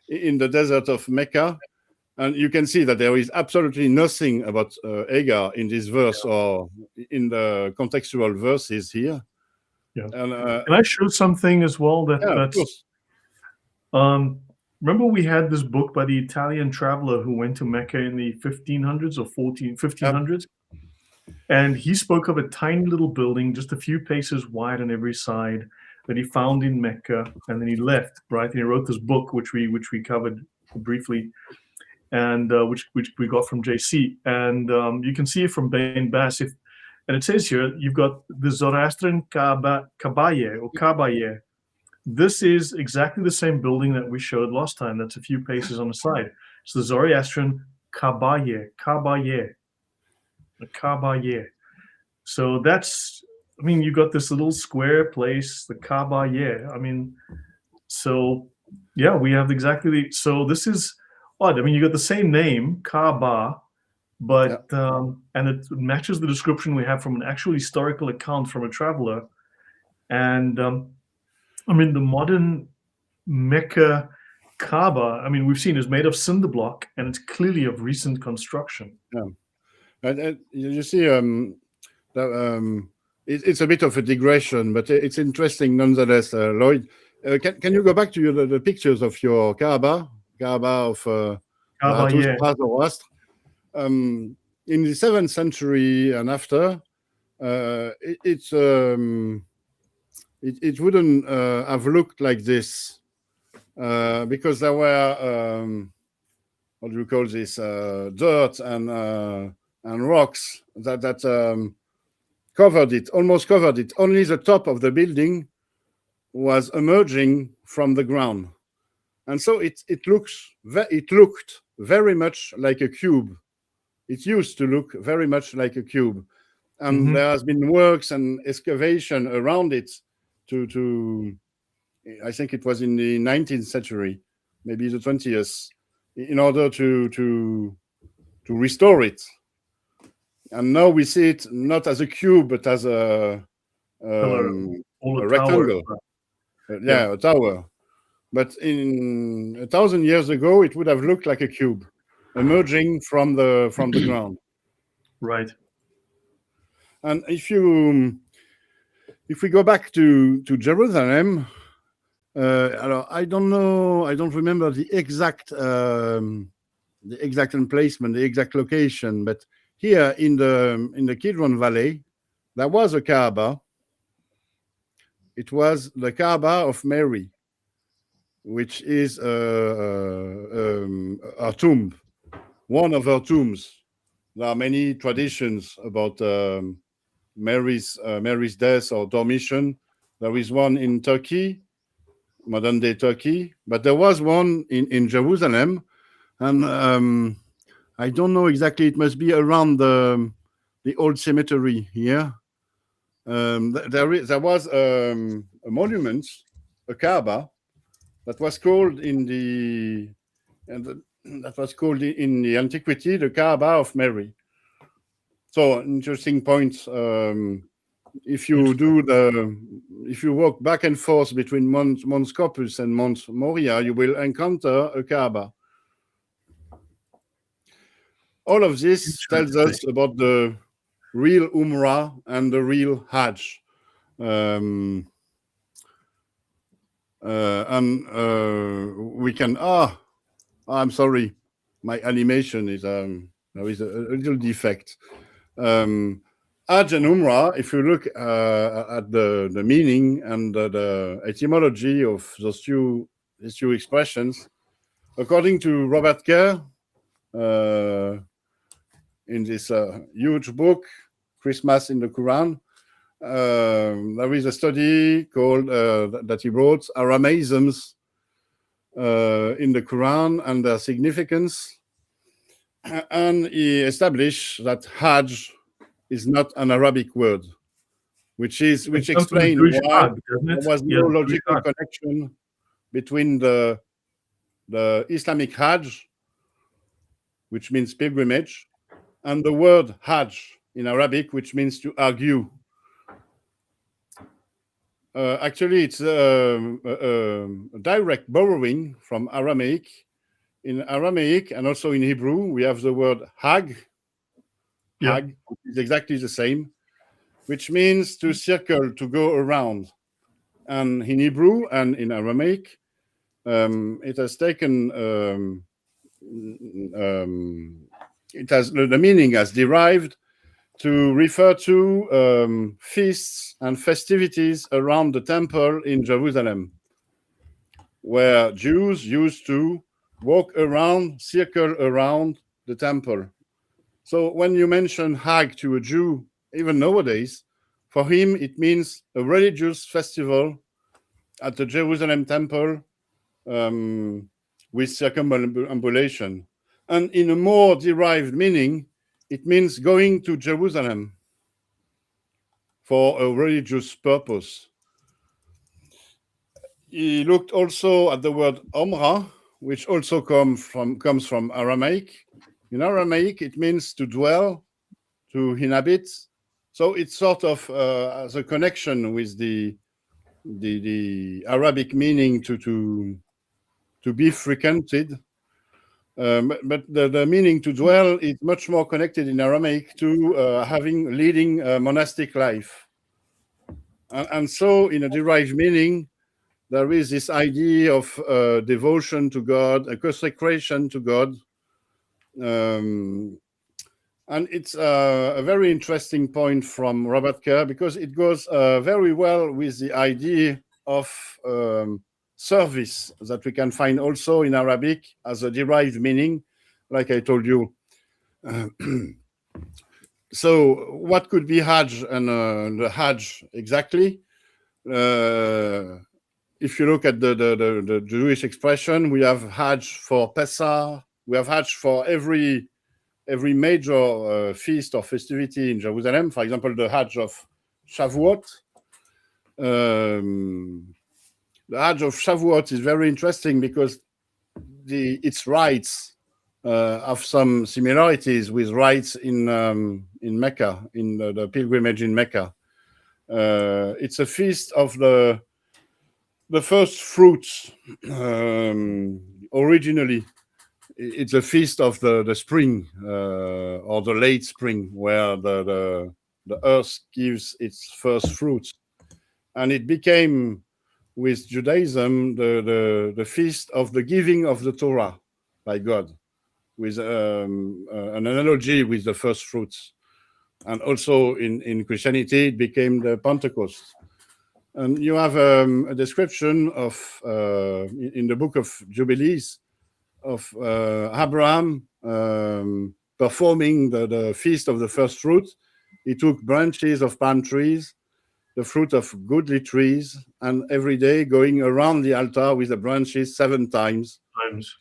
in the desert of Mecca. And you can see that there is absolutely nothing about Hagar in this verse or in the contextual verses here. Yeah. And, Can I show something as well? yeah, of That's course. remember we had this book by the Italian traveler who went to Mecca in the 1500s or 1500s, and he spoke of a tiny little building just a few paces wide on every side that he found in Mecca, and then he left, right? And he wrote this book, which we covered briefly, and which we got from JC, and you can see it from Bain Bass. And it says here you've got the Zoroastrian Kabaye. This is exactly the same building that we showed last time. That's a few paces on the side. It's the Zoroastrian Kabaye. The Kabaye. So that's, I mean, you got this little square place, the Kabaye. I mean, so yeah, we have exactly so this is odd. I mean, you got the same name, Kaaba, but and it matches the description we have from an actual historical account from a traveler. And I mean, the modern Mecca Kaaba, I mean, we've seen is made of cinder block, and it's clearly of recent construction. Yeah. And you see, it's a bit of a digression, but it's interesting nonetheless, Lloyd. Can you go back to the pictures of your Kaaba of Zoroaster? In the 7th century and after, it wouldn't have looked like this because there were what do you call this, dirt and rocks that almost covered it. Only the top of the building was emerging from the ground, and so it looked very much like a cube. It used to look very much like a cube, and there has been works and excavation around it to I think it was in the 19th century, maybe the 20th, in order to restore it. And now we see it not as a cube, but as a rectangle. A tower. But in 1,000 years ago, it would have looked like a cube emerging from the ground. Right. And if we go back to Jerusalem, I don't know, I don't remember the exact emplacement, the exact location, but here in the Kidron Valley, there was a Kaaba. It was the Kaaba of Mary, which is a tomb, one of her tombs. There are many traditions about Mary's death or dormition. There is one in Turkey, modern day Turkey, but there was one in Jerusalem, and I don't know exactly. It must be around the old cemetery here. There was a monument, a Kaaba, that was called in the antiquity the Kaaba of Mary. So interesting point. If you walk back and forth between Mount Scopus and Mount Moriah, you will encounter a Kaaba. All of this tells us about the real Umrah and the real Hajj. We can, I'm sorry, my animation is, there is a little defect. Hajj and Umrah, if you look at the meaning and the etymology of those two expressions, according to Robert Kerr, in this huge book, Christmas in the Quran, there is a study called that he wrote, Aramaisms in the Quran and their significance, and he established that Hajj is not an Arabic word, which explains why there was no logical connection between the Islamic Hajj, which means pilgrimage, and the word Hajj in Arabic, which means to argue. Actually, it's a direct borrowing from Aramaic. In Aramaic and also in Hebrew, we have the word hag. Yeah. Hag is exactly the same, which means to circle, to go around. And in Hebrew and in Aramaic, it has taken, it has the meaning has derived to refer to feasts and festivities around the temple in Jerusalem, where Jews used to walk around, circle around the temple. So when you mention Hag to a Jew, even nowadays, for him it means a religious festival at the Jerusalem temple with circumambulation. And in a more derived meaning, it means going to Jerusalem for a religious purpose. He looked also at the word Omra, which also comes from Aramaic. In Aramaic, it means to dwell, to inhabit. So it's sort of as a connection with the Arabic meaning to be frequented. But the meaning to dwell is much more connected in Aramaic to leading a monastic life. And so in a derived meaning, there is this idea of devotion to God, a consecration to God. And it's a very interesting point from Robert Kerr because it goes very well with the idea of service that we can find also in Arabic as a derived meaning, like I told you. So what could be Hajj and the Hajj exactly? If you look at the Jewish expression, we have Hajj for Pesach, we have Hajj for every major feast or festivity in Jerusalem. For example, the Hajj of Shavuot. The Hajj of Shavuot is very interesting because its rites have some similarities with rites in Mecca, in the pilgrimage in Mecca. It's a feast of the first fruits. Originally, it's a feast of the spring or the late spring, where the earth gives its first fruits, and it became, with Judaism, the feast of the giving of the Torah by God, with an analogy with the first fruits. And also in Christianity, it became the Pentecost. And you have a description of in the book of Jubilees of Abraham performing the feast of the first fruit. He took branches of palm trees, the fruit of goodly trees, and every day going around the altar with the branches 7 times.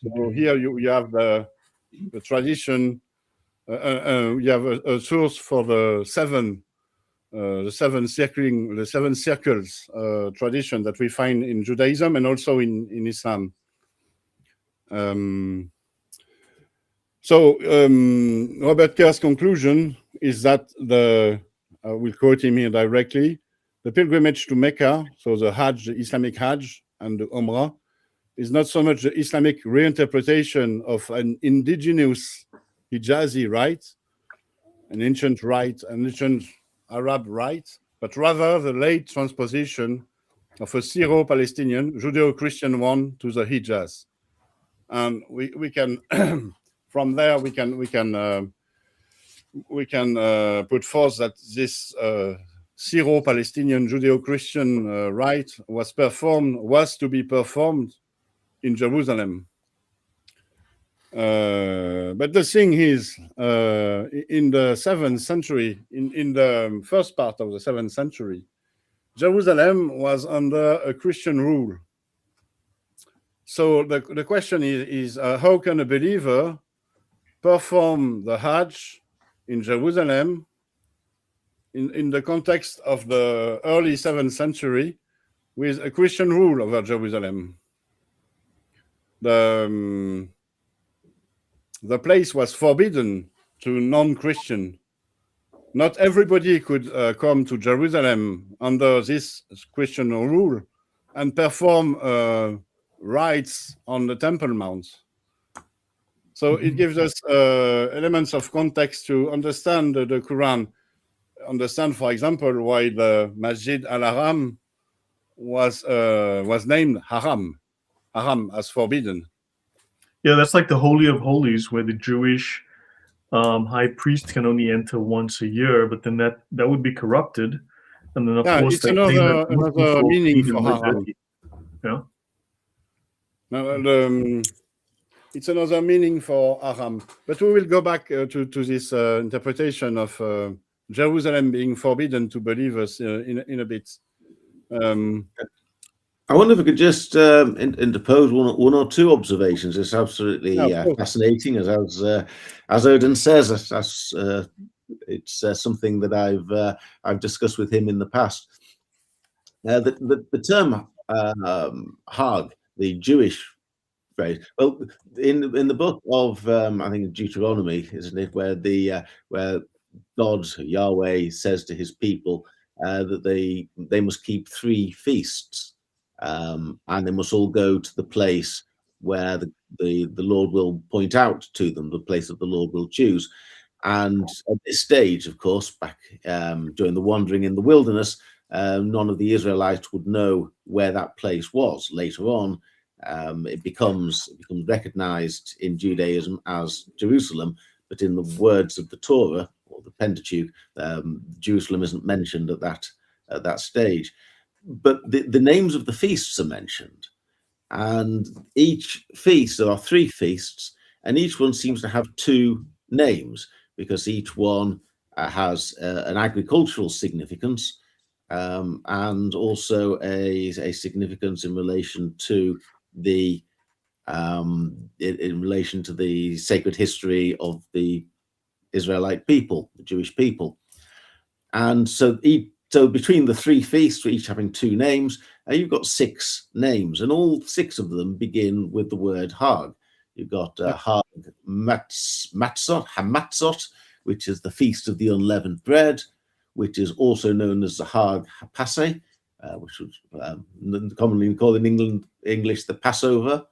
So here you have the tradition. You have a source for the seven circles tradition that we find in Judaism and also in Islam. So Robert Kerr's conclusion is that I will quote him here directly, the pilgrimage to Mecca, so the Hajj, the Islamic Hajj and the Umrah, is not so much the Islamic reinterpretation of an indigenous Hijazi rite, an ancient Arab rite, but rather the late transposition of a Syro-Palestinian, Judeo-Christian one to the Hijaz. And we can, from there, we can put forth that this Syro-Palestinian Judeo-Christian rite was to be performed in Jerusalem. But the thing is, in the 7th century, in the first part of the 7th century, Jerusalem was under a Christian rule. So the question is how can a believer perform the Hajj in Jerusalem in the context of the early 7th century with a Christian rule over Jerusalem? The place was forbidden to non-Christian. not everybody could come to Jerusalem under this Christian rule and perform rites on the Temple Mount. So it gives us elements of context to understand the Quran. Understand, for example, why the Masjid al-Haram was named Haram as forbidden. Yeah, that's like the Holy of Holies, where the Jewish high priest can only enter once a year, but then that would be corrupted, and then of course it's another meaning for Haram. Yeah. It's another meaning for Haram, but we will go back to this interpretation of Jerusalem being forbidden to believers in a bit. I wonder if we could just interpose one or two observations. It's absolutely fascinating, as Odon says. It's something that I've discussed with him in the past. The term Hag, the Jewish phrase. Well, in the book of I think Deuteronomy, isn't it, where God, Yahweh, says to his people that they must keep 3 feasts. And they must all go to the place where the Lord will point out to them, the place that the Lord will choose. And at this stage, of course, back during the wandering in the wilderness, none of the Israelites would know where that place was. Later on, it becomes recognized in Judaism as Jerusalem, but in the words of the Torah or the Pentateuch, Jerusalem isn't mentioned at that stage. But the names of the feasts are mentioned, and each feast, there are 3 feasts, and each one seems to have 2 names, because each one has an agricultural significance and also a significance in relation to the sacred history of the Israelite people, the Jewish people. And so between the 3 feasts, each having 2 names, you've got 6 names, and all 6 of them begin with the word Hag. You've got Hag Hamatzot, which is the Feast of the Unleavened Bread, which is also known as the Hag HaPaseh, which was commonly called in English the Passover.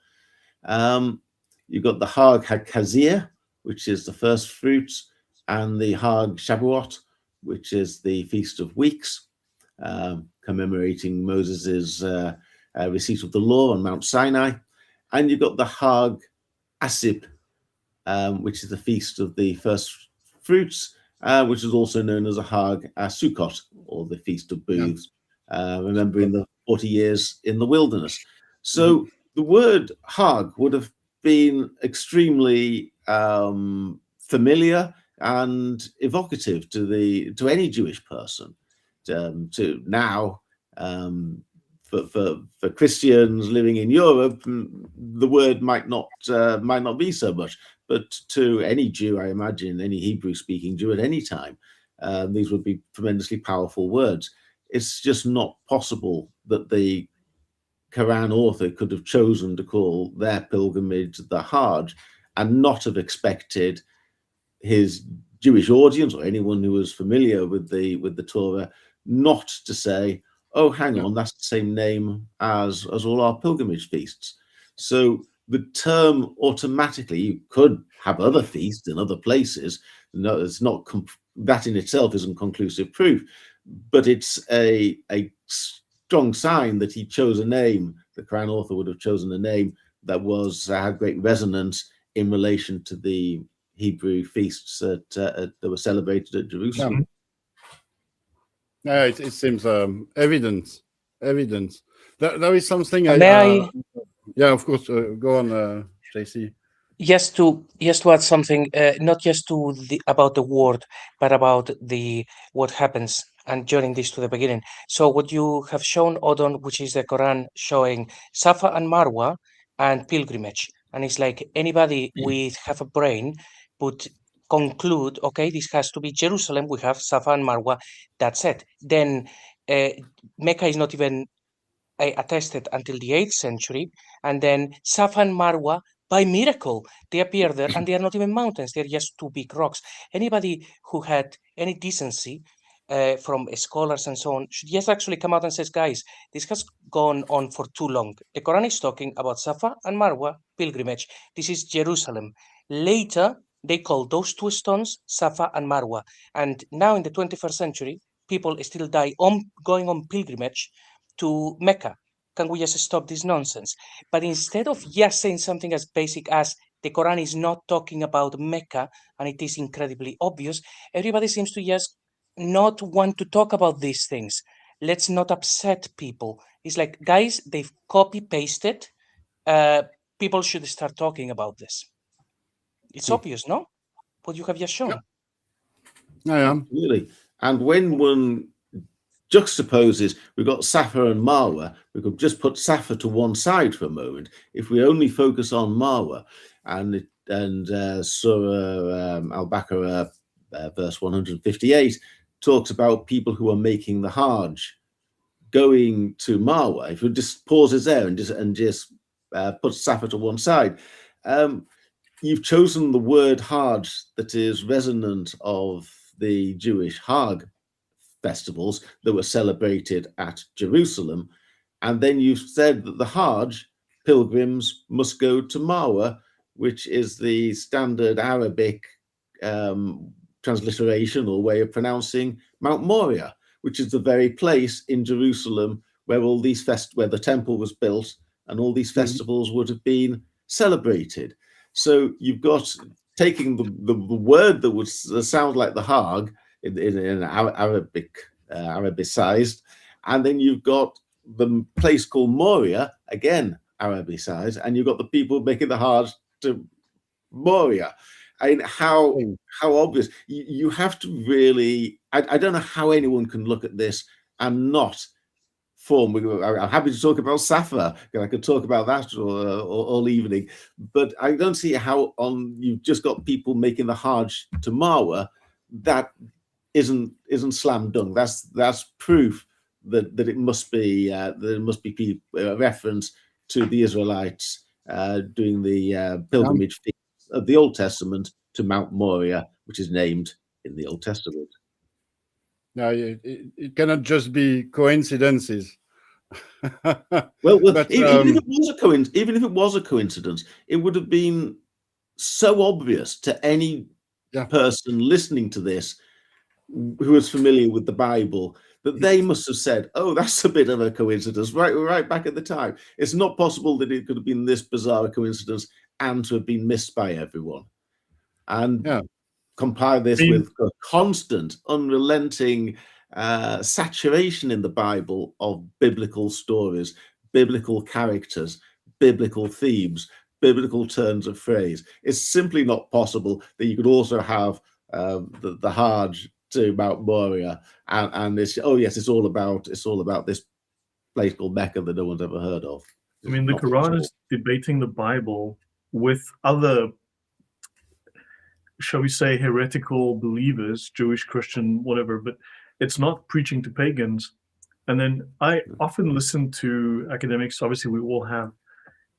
You've got the Hag HaKazir, which is the first fruits, and the Hag Shavuot, which is the Feast of Weeks, commemorating Moses's receipt of the law on Mount Sinai. And you've got the Hag Asib, which is the Feast of the First Fruits, which is also known as a Hag Sukkot, or the Feast of Booths, remembering the 40 years in the wilderness. So the word Hag would have been extremely familiar and evocative to any Jewish person. To now, for Christians living in Europe, the word might not be so much, but to any Jew, I imagine, any Hebrew-speaking Jew at any time, these would be tremendously powerful words. It's just not possible that the Quran author could have chosen to call their pilgrimage the Hajj and not have expected his Jewish audience or anyone who was familiar with the Torah not to say, oh, hang on, that's the same name as all our pilgrimage feasts. So the term automatically, you could have other feasts in other places. No, it's not, that in itself isn't conclusive proof, but it's a strong sign that he chose a name, the Quran author would have chosen a name that had great resonance in relation to the Hebrew feasts that were celebrated at Jerusalem. Yeah, it seems evidence. There is something. Yeah, of course. Go on, JC. Just to add something, not just about the word, but about what happens and joining this to the beginning. So what you have shown, Odon, which is the Quran showing Safa and Marwa and pilgrimage, and it's like anybody with half a brain would conclude, okay, this has to be Jerusalem. We have Safa and Marwa. That's it. Then Mecca is not even attested until the 8th century, and then Safa and Marwa by miracle, they appear there, and they are not even mountains. They're just two big rocks. Anybody who had any decency from scholars and so on should just actually come out and says, guys, this has gone on for too long. The Quran is talking about Safa and Marwa pilgrimage. This is Jerusalem. Later, they call those two stones Safa and Marwa. And now in the 21st century, people still die going on pilgrimage to Mecca. Can we just stop this nonsense? But instead of just saying something as basic as the Quran is not talking about Mecca, and it is incredibly obvious, everybody seems to just not want to talk about these things. Let's not upset people. It's like, guys, they've copy-pasted. People should start talking about this. It's obvious, no? What you have just shown. Yeah. Really. And when one juxtaposes, we've got Safa and Marwa, we could just put Safa to one side for a moment. If we only focus on Marwa and Surah Al-Baqarah, verse 158, talks about people who are making the Hajj going to Marwa. If we just pauses there and just put Safa to one side, you've chosen the word Hajj that is resonant of the Jewish Hajj festivals that were celebrated at Jerusalem, and then you've said that the Hajj pilgrims must go to Marwa, which is the standard Arabic transliteration or way of pronouncing Mount Moriah, which is the very place in Jerusalem where all these where the temple was built and all these festivals would have been celebrated. So you've got taking the word that would sound like the Hajj in Arabic, Arabicized, and then you've got the place called Moriah, again Arabicized, and you've got the people making the Hajj to Moriah. And how obvious. You have to really, I don't know how anyone can look at this and not form. I'm happy to talk about Safa, I could talk about that all evening, but I don't see how you've just got people making the Hajj to Marwa. That isn't slam dunk. That's proof that it must be a reference to the Israelites doing the pilgrimage of the Old Testament to Mount Moriah, which is named in the Old Testament. No, it cannot just be coincidences. Well, but, even if it was a coincidence, it would have been so obvious to any person listening to this who is familiar with the Bible that they must have said, "Oh, that's a bit of a coincidence." Right back at the time, it's not possible that it could have been this bizarre a coincidence and to have been missed by everyone. And compare this with a constant, unrelenting saturation in the Bible of biblical stories, biblical characters, biblical themes, biblical turns of phrase. It's simply not possible that you could also have the Hajj to Mount Moriah and it's it's all about this place called Mecca that no one's ever heard of. I mean, the Quran is debating the Bible with other, shall we say, heretical believers, Jewish, Christian, whatever, but it's not preaching to pagans. And then I often listen to academics, obviously we all have,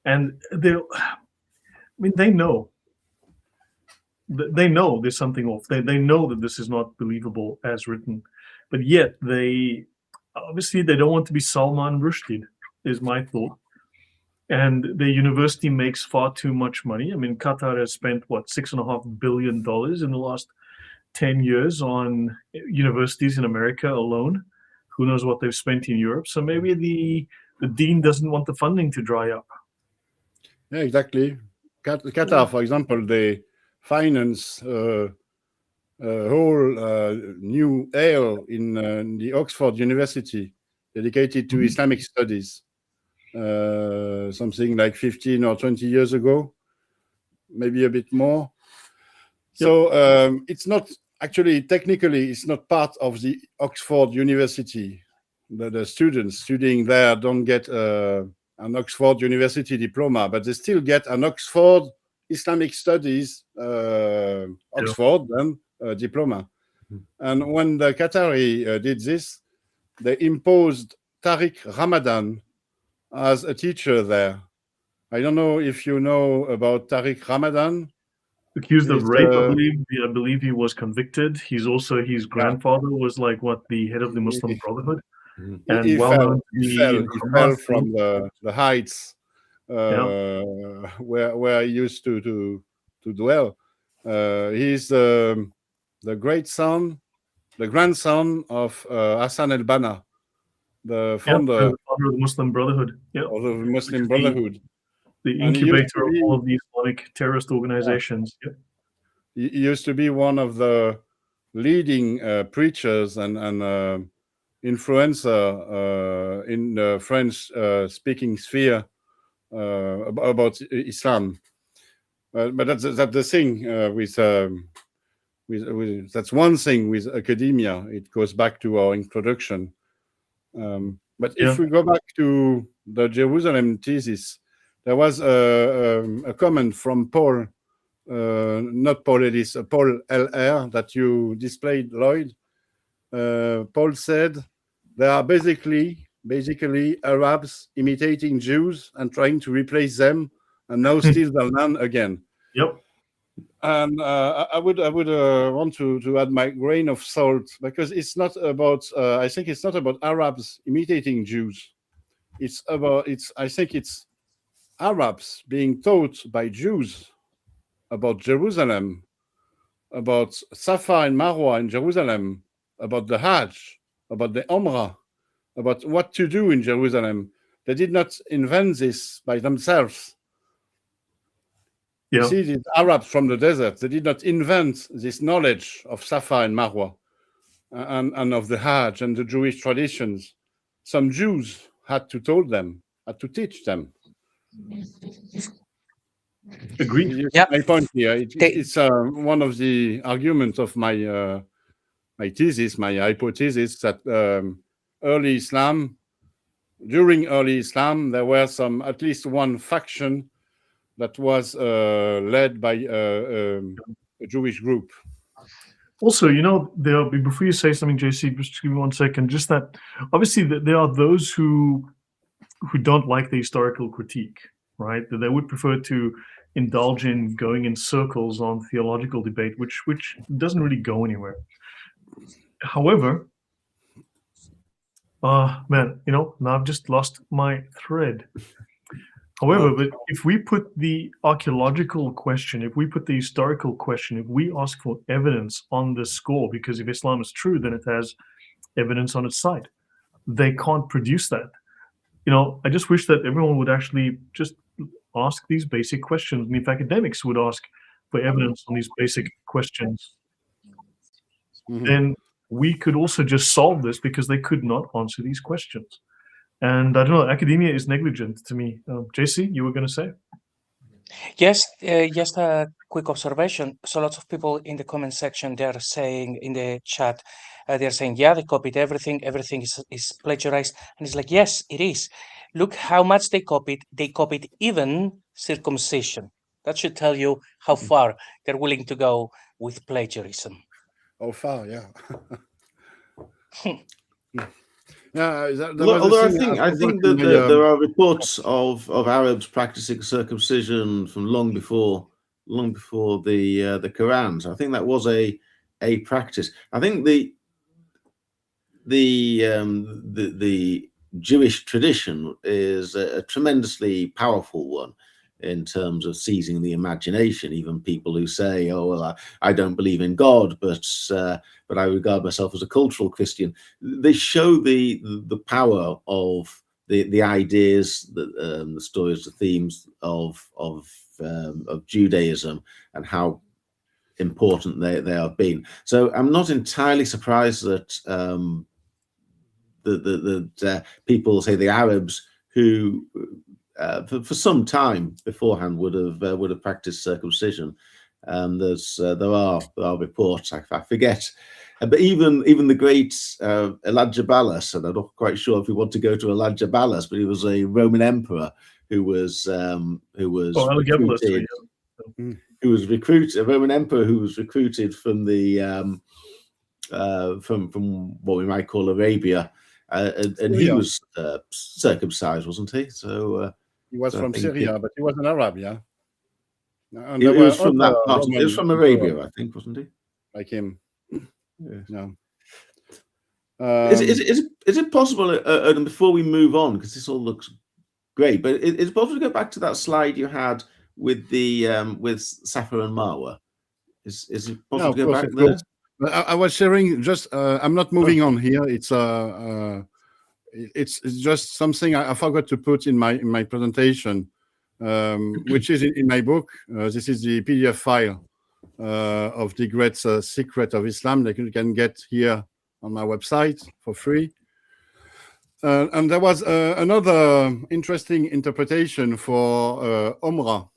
and they know there's something off. They know that this is not believable as written, but yet they don't want to be Salman Rushdie, is my thought. And the university makes far too much money. I mean, Qatar has spent, $6.5 billion in the last 10 years on universities in America alone. Who knows what they've spent in Europe? So maybe the dean doesn't want the funding to dry up. Yeah, exactly. Qatar, for example, they finance a whole new aisle in the Oxford University dedicated to Islamic studies. Something like 15 or 20 years ago, maybe a bit more. So it's not actually, technically, it's not part of the Oxford University. The students studying there don't get an Oxford University diploma, but they still get an Oxford Islamic Studies Oxford diploma. And when the Qatari did this, they imposed Tariq Ramadan as a teacher there. I don't know if you know about Tariq Ramadan. Accused of He's, rape, I believe he was convicted. He's also, his grandfather was like what, the head of the Muslim Brotherhood, and he well known to be in he Hamas, fell from the heights yeah. where he used to dwell. He's the grandson of Hassan el-Banna, the founder The founder of the Muslim Brotherhood, yeah, of the Muslim the, Brotherhood. the And he used incubator to of be, all of the Islamic terrorist organizations. Yeah. he used to be one of the leading preachers and influencer in the French speaking sphere about Islam. But that's the thing with that's one thing with academia. It goes back to our introduction. But if we go back to the Jerusalem thesis, there was a comment from Paul, not Paul Ellis, Paul L.R. that you displayed, Lloyd. Paul said there are basically Arabs imitating Jews and trying to replace them, and now steal their land again. Yep. And I would want to add my grain of salt, because it's not about. I think it's not about Arabs imitating Jews. I think it's Arabs being taught by Jews about Jerusalem, about Safa and Marwa in Jerusalem, about the Hajj, about the Umrah, about what to do in Jerusalem. They did not invent this by themselves. You see, the Arabs from the desert, they did not invent this knowledge of Safa and Marwa and of the Hajj and the Jewish traditions. Some Jews had to tell them, had to teach them. Agreed. Yeah. My point here, it's one of the arguments of my my thesis, my hypothesis, that during early Islam, there were at least one faction that was led by a Jewish group. Also, before you say something, JC, just give me 1 second. Just that, obviously, there are those who don't like the historical critique, right? That they would prefer to indulge in going in circles on theological debate, which doesn't really go anywhere. However, man, now I've just lost my thread. However, but if we put the archaeological question, if we put the historical question, if we ask for evidence on the score, because if Islam is true, then it has evidence on its side. They can't produce that. I just wish that everyone would actually just ask these basic questions. And if academics would ask for evidence on these basic questions, then we could also just solve this, because they could not answer these questions. And I don't know, academia is negligent to me. JC, you were going to say? Yes, just a quick observation. So lots of people in the comment section, they're saying in the chat, they're saying, yeah, they copied everything. Everything is plagiarized. And it's like, yes, it is. Look how much they copied. They copied even circumcision. That should tell you how far they're willing to go with plagiarism. How far, yeah. Yeah, although I think that there are reports of Arabs practicing circumcision from long before the Quran. So I think that was a practice. I think the Jewish tradition is a tremendously powerful one in terms of seizing the imagination. Even people who say, "Oh well, I don't believe in God, but I regard myself as a cultural Christian," they show the power of the ideas, the stories, the themes of Judaism, and how important they have been. So I'm not entirely surprised that the people, say the Arabs, who for some time beforehand would have practiced circumcision. There are reports. I forget, but even the great Elijah Ballas, and I'm not quite sure if we want to go to Elijah Ballas, but he was a Roman emperor who was recruited. A Roman emperor who was recruited from the from what we might call Arabia, and he was circumcised, wasn't he? So He was So I from think Syria, but he was an Arab, yeah. And He there were was from that other part. He was Roman from Arabia, I think, wasn't he? like him. Yes. Yeah. Is it possible, and before we move on, because this all looks great, but is it possible to go back to that slide you had with the with Safa and Marwa? Is it possible to go back there? I was sharing just. I'm not moving on here. It's just something I forgot to put in my presentation, which is in my book. This is the PDF file of the Great Secret of Islam that you can get here on my website for free. And there was another interesting interpretation for Umrah.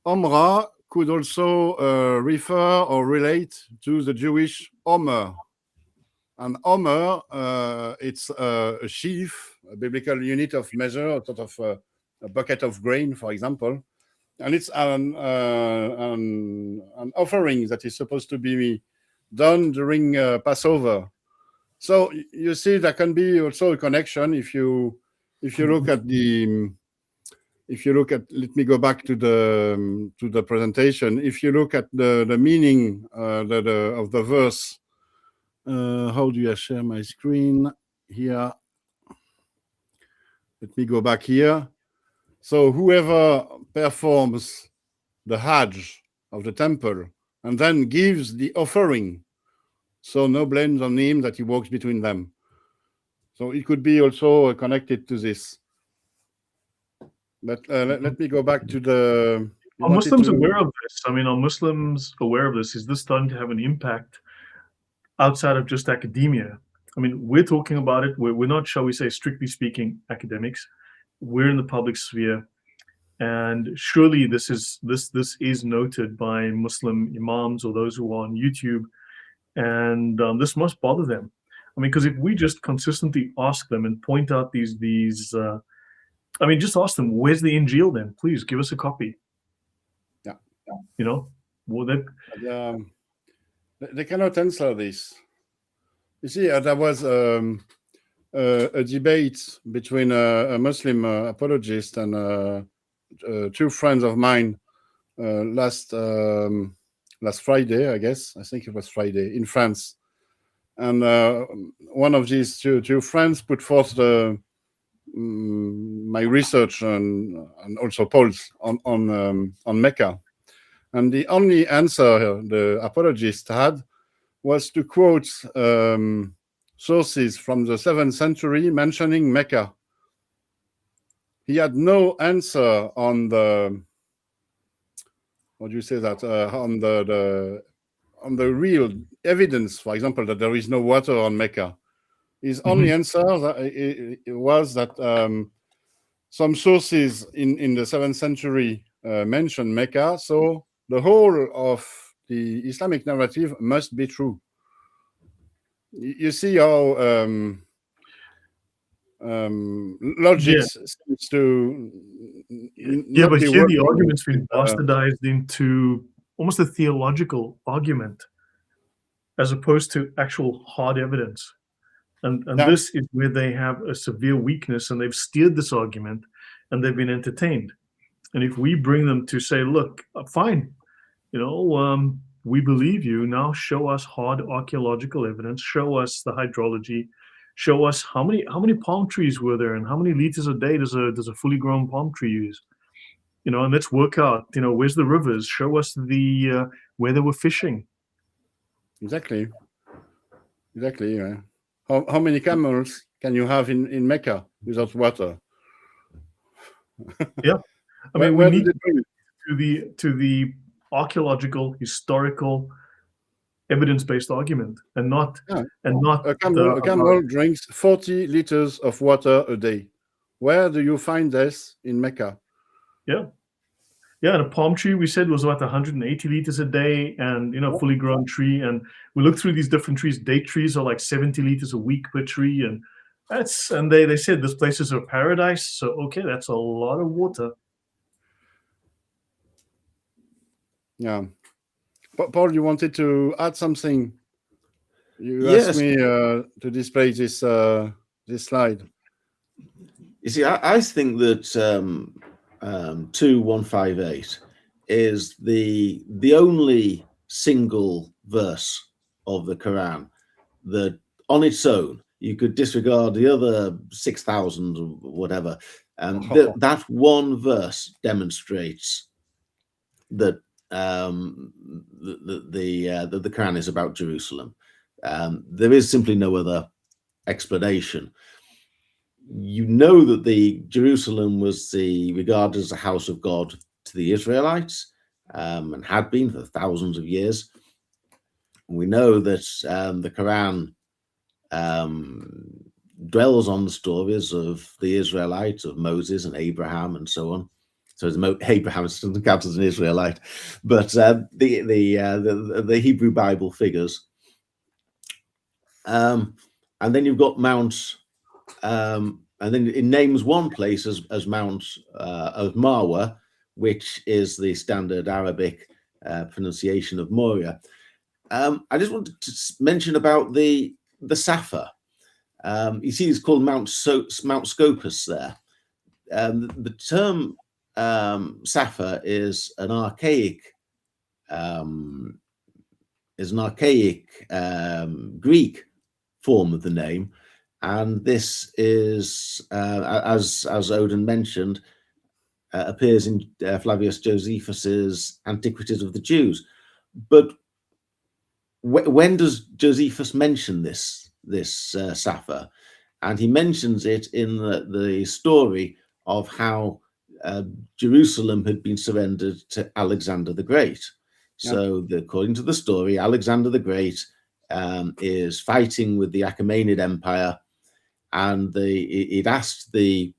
Umrah could also refer or relate to the Jewish Omer. And Omer, it's a sheaf, a biblical unit of measure, a sort of a bucket of grain, for example. And it's an offering that is supposed to be done during Passover. So you see, there can be also a connection if you look at let me go back to the presentation. If you look at the meaning of the verse, how do I share my screen here? Let me go back here. So whoever performs the Hajj of the temple and then gives the offering, so no blame on him that he walks between them. So it could be also connected to this. But let me go back to the... Are Muslims aware of this? I mean, are Muslims aware of this? Is this starting to have an impact outside of just academia? I mean, we're talking about it. We're not, shall we say, strictly speaking, academics. We're in the public sphere, and surely this is noted by Muslim imams or those who are on YouTube, and this must bother them. I mean, because if we just consistently ask them and point out these I mean, just ask them, where's the Injil then? Please give us a copy. Yeah. You know, well, they cannot answer this. You see, there was a debate between a Muslim apologist and two friends of mine last Friday, I guess. I think it was Friday in France. And one of these two friends put forth my research and also Paul's on Mecca. And the only answer the apologist had was to quote sources from the 7th century mentioning Mecca. He had no answer on the, what do you say that, on the real evidence, for example, that there is no water on Mecca. His only answer was that some sources in the 7th century mention Mecca, so the whole of the Islamic narrative must be true. You see how logic seems to but here the argument's been bastardized into almost a theological argument as opposed to actual hard evidence. And this is where they have a severe weakness, and they've steered this argument and they've been entertained. And if we bring them to say, look, fine, you know, we believe you, now show us hard archaeological evidence, show us the hydrology, show us how many palm trees were there and how many liters a day does a fully grown palm tree use, you know, and let's work out, you know, where's the rivers, show us the where they were fishing. Exactly, yeah. How many camels can you have in Mecca without water? Yeah, I mean, we need to the archaeological, historical, evidence-based argument, and not a camel drinks 40 liters of water a day. Where do you find this in Mecca? Yeah, and a palm tree we said was about 180 liters a day, and you know, fully grown tree. And we looked through these different trees. Date trees are like 70 liters a week per tree, and they said this place is a paradise. So okay, that's a lot of water. Yeah. Paul, you wanted to add something? You asked me to display this slide. You see, I think that 2158 is the only single verse of the Quran that on its own you could disregard the other 6,000 or whatever. That one verse demonstrates that the Quran is about Jerusalem. There is simply no other explanation. You know that the Jerusalem was regarded as a house of God to the Israelites, and had been for thousands of years. We know that the Quran dwells on the stories of the Israelites, of Moses and Abraham and so on. So Abraham doesn't count as an Israelite, but the Hebrew Bible figures. And then you've got Mount, and then it names one place as Mount of Marwa, which is the standard Arabic pronunciation of Moria. I just wanted to mention about the Safa. You see, it's called Mount Scopus there. The term Safa is an archaic Greek form of the name, and this is, as Odon mentioned, appears in Flavius Josephus's Antiquities of the Jews. But when does Josephus mention this Safa? And he mentions it in the story of how Jerusalem had been surrendered to Alexander the Great. So according to the story, Alexander the Great is fighting with the Achaemenid Empire, and he'd asked the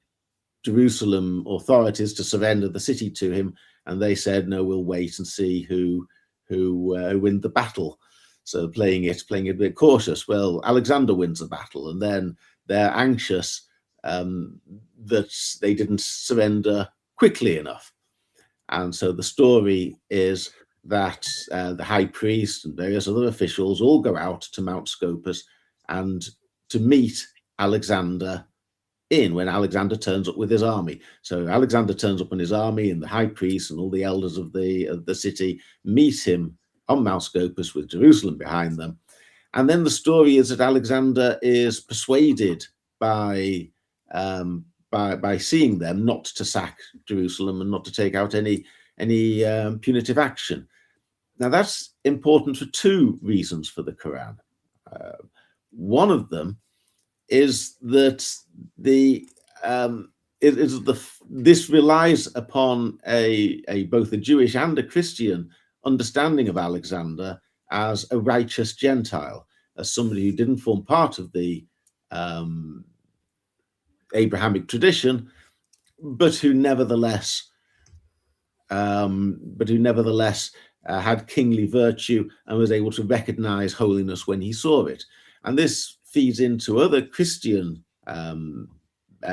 Jerusalem authorities to surrender the city to him, and they said, no, we'll wait and see who wins the battle. So playing it a bit cautious. Well, Alexander wins the battle, and then they're anxious that they didn't surrender quickly enough. And so the story is that the high priest and various other officials all go out to Mount Scopus and to meet Alexander when Alexander turns up with his army. So Alexander turns up in his army, and the high priest and all the elders of the city meet him on Mount Scopus with Jerusalem behind them. And then the story is that Alexander is persuaded by seeing them not to sack Jerusalem and not to take out any punitive action. Now that's important for two reasons for the Quran. One of them is that this relies upon both a Jewish and a Christian understanding of Alexander as a righteous Gentile, as somebody who didn't form part of the Abrahamic tradition, but who nevertheless had kingly virtue and was able to recognize holiness when he saw it. And this feeds into other Christian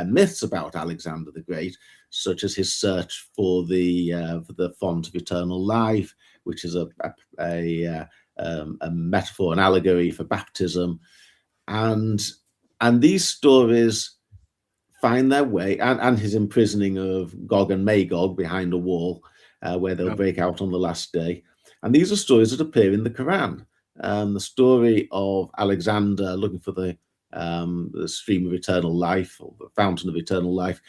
myths about Alexander the Great, such as his search for the font of eternal life, which is a metaphor, an allegory for baptism, and these stories find their way, and his imprisoning of Gog and Magog behind a wall, where they'll break out on the last day. And these are stories that appear in the Quran. The story of Alexander looking for the stream of eternal life, or the fountain of eternal life,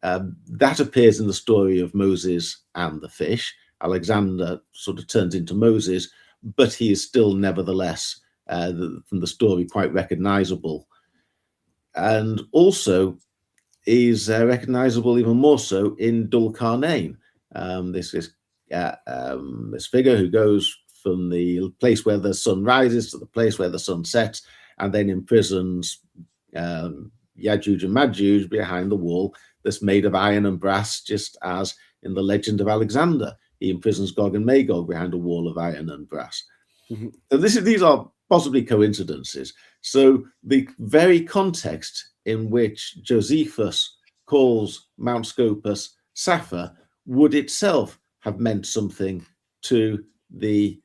that appears in the story of Moses and the fish. Alexander sort of turns into Moses, but he is still nevertheless, from the story, quite recognizable. And also is recognizable even more so in Dhul Qarnayn, this figure who goes from the place where the sun rises to the place where the sun sets, and then imprisons Yajuj and Majuj behind the wall that's made of iron and brass, just as in the legend of Alexander. He imprisons Gog and Magog behind a wall of iron and brass. Mm-hmm. So these are possibly coincidences. So the very context in which Josephus calls Mount Scopus Safa would itself have meant something to the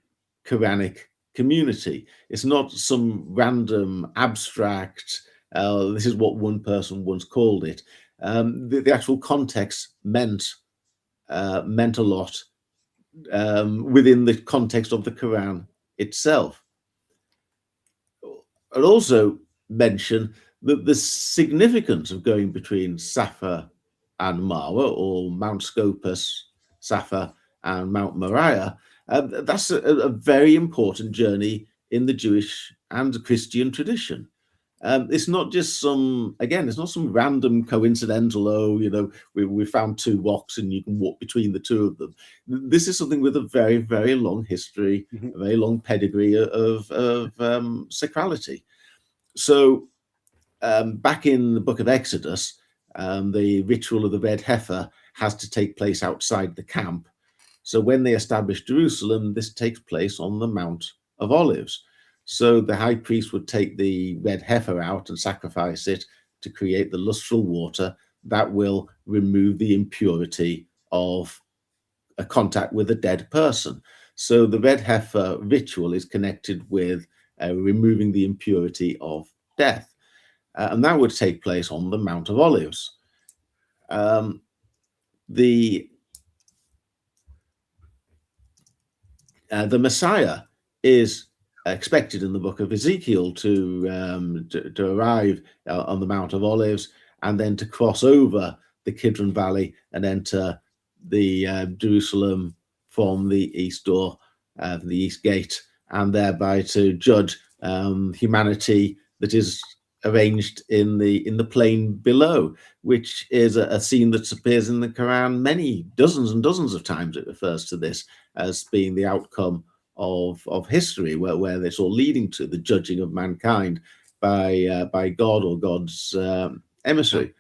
Quranic community. It's not some random abstract, this is what one person once called it. The actual context meant meant a lot within the context of the Quran itself. I'd also mention that the significance of going between Safa and Marwa, or Mount Scopus, Safa, and Mount Moriah, that's a very important journey in the Jewish and Christian tradition. It's not just it's not some random coincidental, we found two rocks and you can walk between the two of them. This is something with a very, very long history, a very long pedigree of sacrality. So back in the book of Exodus, the ritual of the red heifer has to take place outside the camp. So when they established Jerusalem, this takes place on the Mount of Olives. So the high priest would take the red heifer out and sacrifice it to create the lustful water that will remove the impurity of a contact with a dead person. So the red heifer ritual is connected with removing the impurity of death. And that would take place on the Mount of Olives. The Messiah is expected in the book of Ezekiel to arrive on the Mount of Olives and then to cross over the Kidron Valley and enter the Jerusalem from the east door, the east gate, and thereby to judge humanity that is arranged in the plain below, which is a scene that appears in the Quran many dozens and dozens of times. It refers to this as being the outcome of history, where it's all leading to the judging of mankind by God or God's emissary.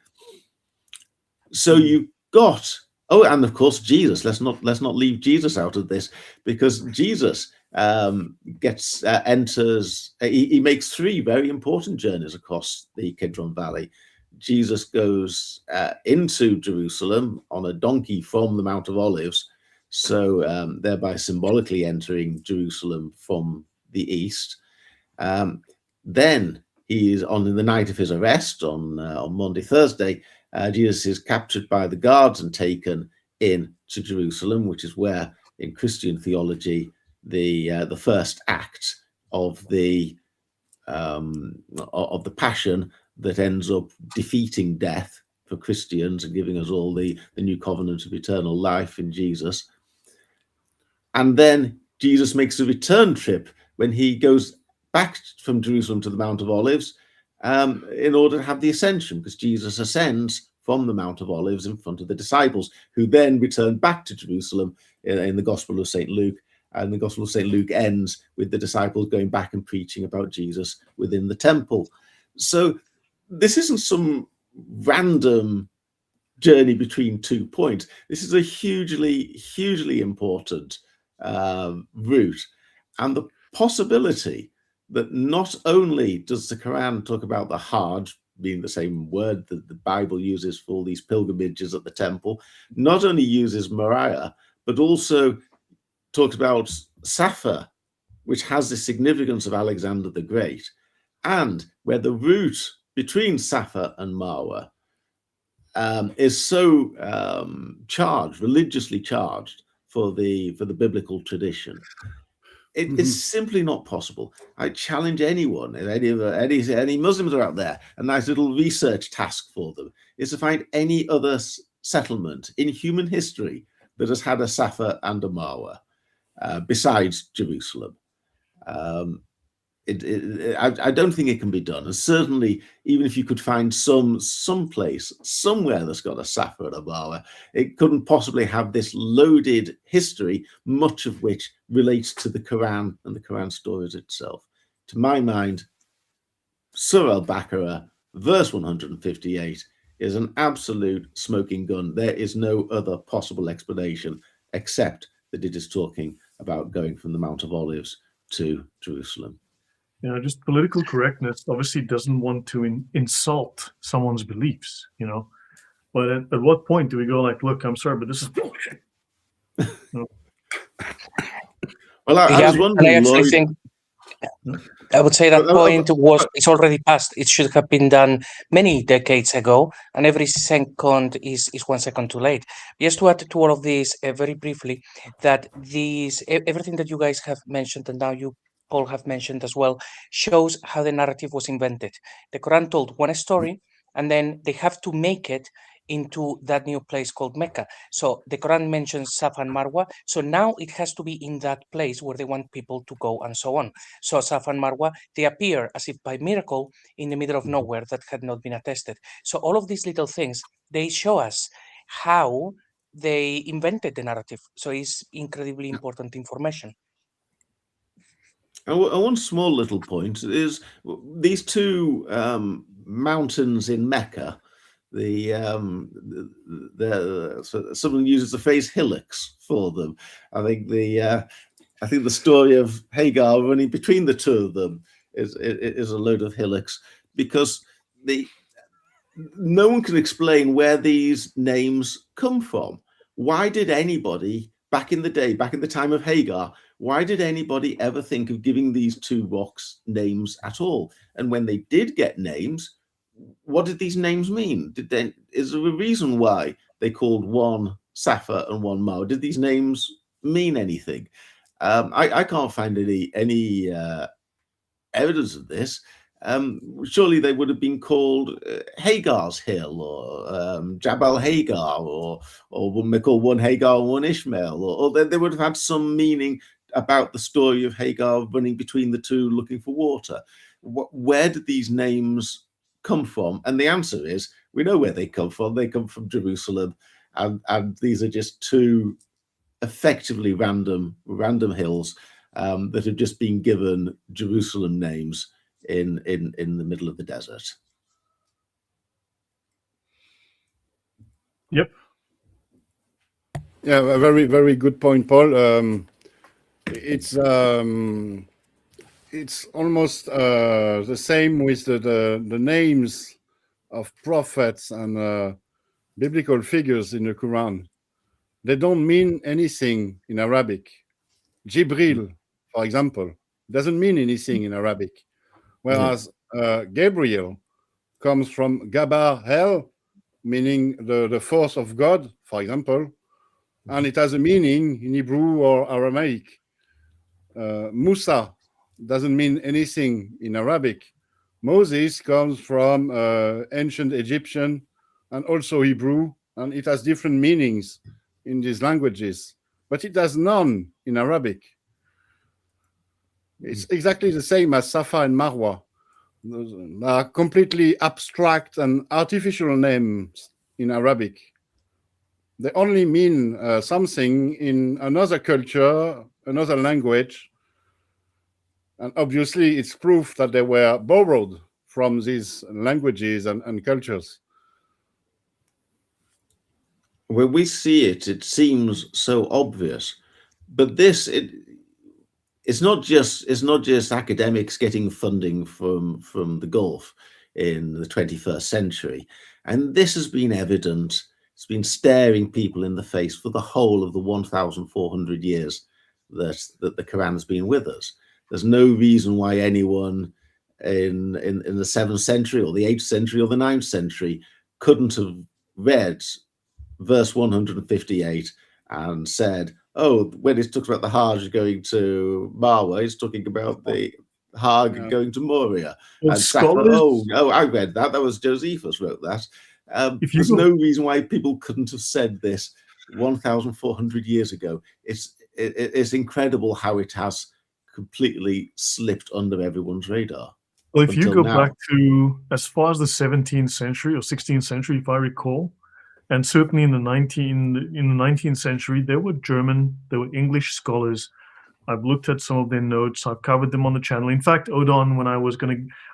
So you've got, and of course Jesus. Let's not leave Jesus out of this, because Jesus enters. He makes three very important journeys across the Kidron Valley. Jesus goes into Jerusalem on a donkey from the Mount of Olives, so thereby symbolically entering Jerusalem from the east. Then he is on the night of his arrest on Monday, Thursday. Jesus is captured by the guards and taken in to Jerusalem, which is where, in Christian theology, the first act of the Passion that ends up defeating death for Christians and giving us all the new covenant of eternal life in Jesus. And then Jesus makes a return trip when he goes back from Jerusalem to the Mount of Olives in order to have the ascension, because Jesus ascends from the Mount of Olives in front of the disciples, who then return back to Jerusalem in the Gospel of St. Luke. And the Gospel of St. Luke ends with the disciples going back and preaching about Jesus within the temple. So this isn't some random journey between 2 points. This is a hugely, hugely important route. And the possibility that not only does the Quran talk about the Hajj, being the same word that the Bible uses for all these pilgrimages at the temple, not only uses Moriah, but also talks about Safa, which has the significance of Alexander the Great, and where the route between Safa and Marwa is so charged, religiously charged for the biblical tradition. It is simply not possible. I challenge anyone, any Muslims are out there, a nice little research task for them is to find any other settlement in human history that has had a Safa and a Marwa besides Jerusalem. I don't think it can be done. And certainly, even if you could find some place, somewhere that's got a Safa and a Marwa, it couldn't possibly have this loaded history, much of which relates to the Quran and the Quran stories itself. To my mind, Surah Al-Baqarah, verse 158, is an absolute smoking gun. There is no other possible explanation except that it is talking about going from the Mount of Olives to Jerusalem. Just political correctness obviously doesn't want to insult someone's beliefs, but at what point do we go like, look, I'm sorry, but this is bullshit? Well, I was wondering, I actually Lloyd, think I would say that point is already past. It should have been done many decades ago, and every second is 1 second too late. Just to add to all of this very briefly, that everything that you guys have mentioned, and now you Paul have mentioned as well, shows how the narrative was invented. The Quran told one story, and then they have to make it into that new place called Mecca. So the Quran mentions Safa and Marwa. So now it has to be in that place where they want people to go and so on. So Safa and Marwa, they appear as if by miracle in the middle of nowhere that had not been attested. So all of these little things, they show us how they invented the narrative. So it's incredibly important information. And one small little point is these two mountains in Mecca. Someone uses the phrase hillocks for them. I think the story of Hagar running between the two of them is a load of hillocks, because no one can explain where these names come from. Why did anybody back in the day, back in the time of Hagar, why did anybody ever think of giving these two rocks names at all? And when they did get names, what did these names mean? Is there a reason why they called one Safa and one Marwa? Did these names mean anything? I can't find any evidence of this. Surely they would have been called Hagar's Hill, or Jabal Hagar, or when they call one Hagar and one Ishmael, or they would have had some meaning about the story of Hagar running between the two looking for water. Where did these names come from? And the answer is, we know where they come from. They come from Jerusalem, and these are just two effectively random hills that have just been given Jerusalem names in the middle of the desert. Yep. Yeah, a very, very good point, Paul. It's almost the same with the names of prophets and biblical figures in the Quran. They don't mean anything in Arabic. Jibril, for example, doesn't mean anything in Arabic. Whereas Gabriel comes from Gabar El, meaning the force of God, for example, and it has a meaning in Hebrew or Aramaic. Musa doesn't mean anything in Arabic. Moses comes from ancient Egyptian and also Hebrew, and it has different meanings in these languages, but it has none in Arabic. It's exactly the same as Safa and Marwa. They are completely abstract and artificial names in Arabic. They only mean something in another culture, another language. And obviously, it's proof that they were borrowed from these languages and cultures. When we see it, it seems so obvious, but it's not just academics getting funding from the Gulf in the 21st century, and this has been evident. It's been staring people in the face for the whole of the 1,400 years that the Quran's been with us. There's no reason why anyone in the 7th century or the 8th century or the 9th century couldn't have read verse 158 and said, oh, when it talks about the Hajj going to Marwa, it's talking about the Hajj going to Moria. Well, and scholars, I read that. That was Josephus wrote that. There's no reason why people couldn't have said this 1,400 years ago. It's incredible how it has completely slipped under everyone's radar. Well, if you go back to as far as the 17th century or 16th century, if I recall, and certainly in the 19th century, there were English scholars. I've looked at some of their notes. I've covered them on the channel. In fact, Odon,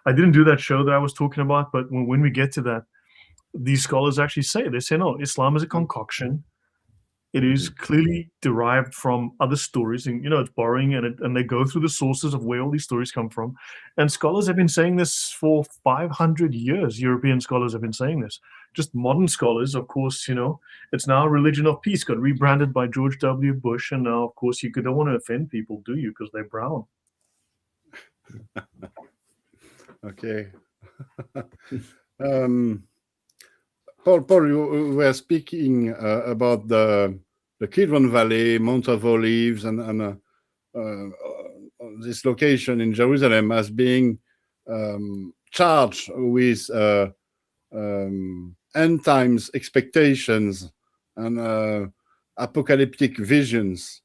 I didn't do that show that I was talking about, but when we get to that, these scholars actually say, no, Islam is a concoction. It is clearly derived from other stories, and it's borrowing, and they go through the sources of where all these stories come from. And scholars have been saying this for 500 years. European scholars have been saying this. Just modern scholars, of course, it's now a religion of peace, got rebranded by George W. Bush, and now, of course, you don't want to offend people, do you? Because they're brown. Okay. Paul, you were speaking about the Kidron Valley, Mount of Olives, and this location in Jerusalem as being charged with end times expectations and apocalyptic visions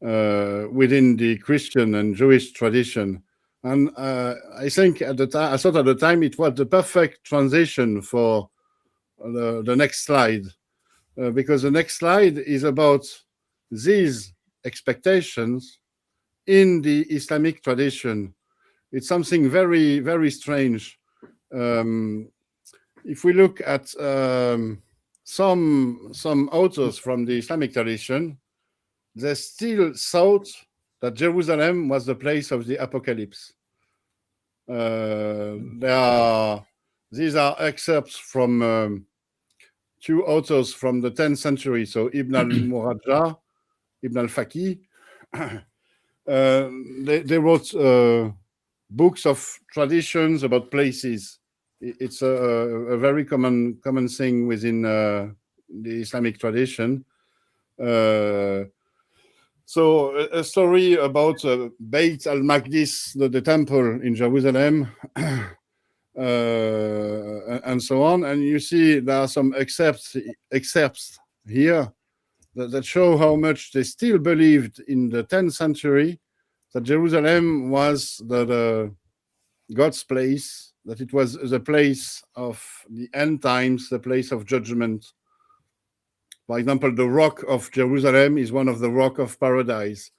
within the Christian and Jewish tradition. And I think at the time, I thought at the time it was the perfect transition for the next slide, because the next slide is about these expectations in the Islamic tradition. It's something very, very strange. If we look at some authors from the Islamic tradition, they still thought that Jerusalem was the place of the apocalypse. These are excerpts from two authors from the 10th century, so Ibn al-Murajjah, Ibn al-Faqih. They wrote books of traditions about places. It's a very common thing within the Islamic tradition. So a story about Beit al-Maqdis, the temple in Jerusalem, and so on. And you see there are some excerpts here that show how much they still believed in the 10th century that Jerusalem was the God's place, that it was the place of the end times, the place of judgment. For example, the rock of Jerusalem is one of the rock of paradise.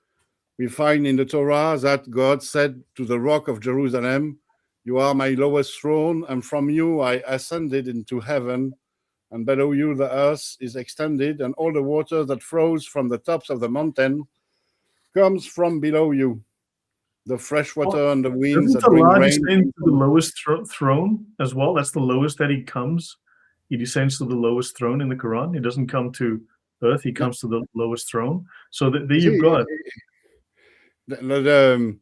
We find in the Torah that God said to the rock of Jerusalem, "You are my lowest throne, and from you I ascended into heaven, and below you the earth is extended, and all the water that flows from the tops of the mountain comes from below you. The fresh water and the winds Doesn't that bring Allah rain." descend to the lowest throne as well? That's the lowest that he comes. He descends to the lowest throne in the Quran. He doesn't come to earth. He comes to the lowest throne. So there you've got. The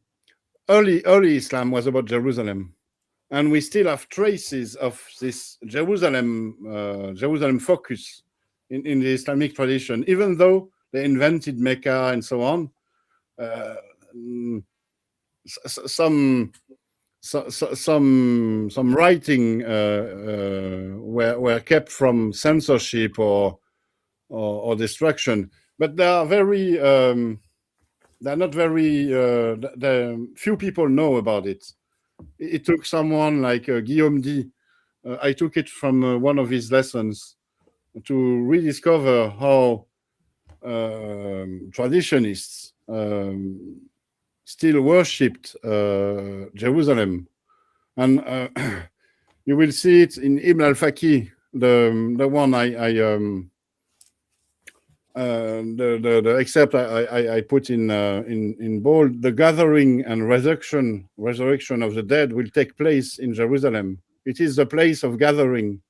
early Islam was about Jerusalem, and we still have traces of this Jerusalem focus in the Islamic tradition, even though they invented Mecca and so on. Some writing were kept from censorship or destruction, but they are very they're not very few people know about it. It took someone like Guillaume D. I took it from one of his lessons to rediscover how traditionists still worshipped Jerusalem, and you will see it in Ibn al-Faqih, the one the excerpt I put in bold. The gathering and resurrection of the dead will take place in Jerusalem. It is the place of gathering,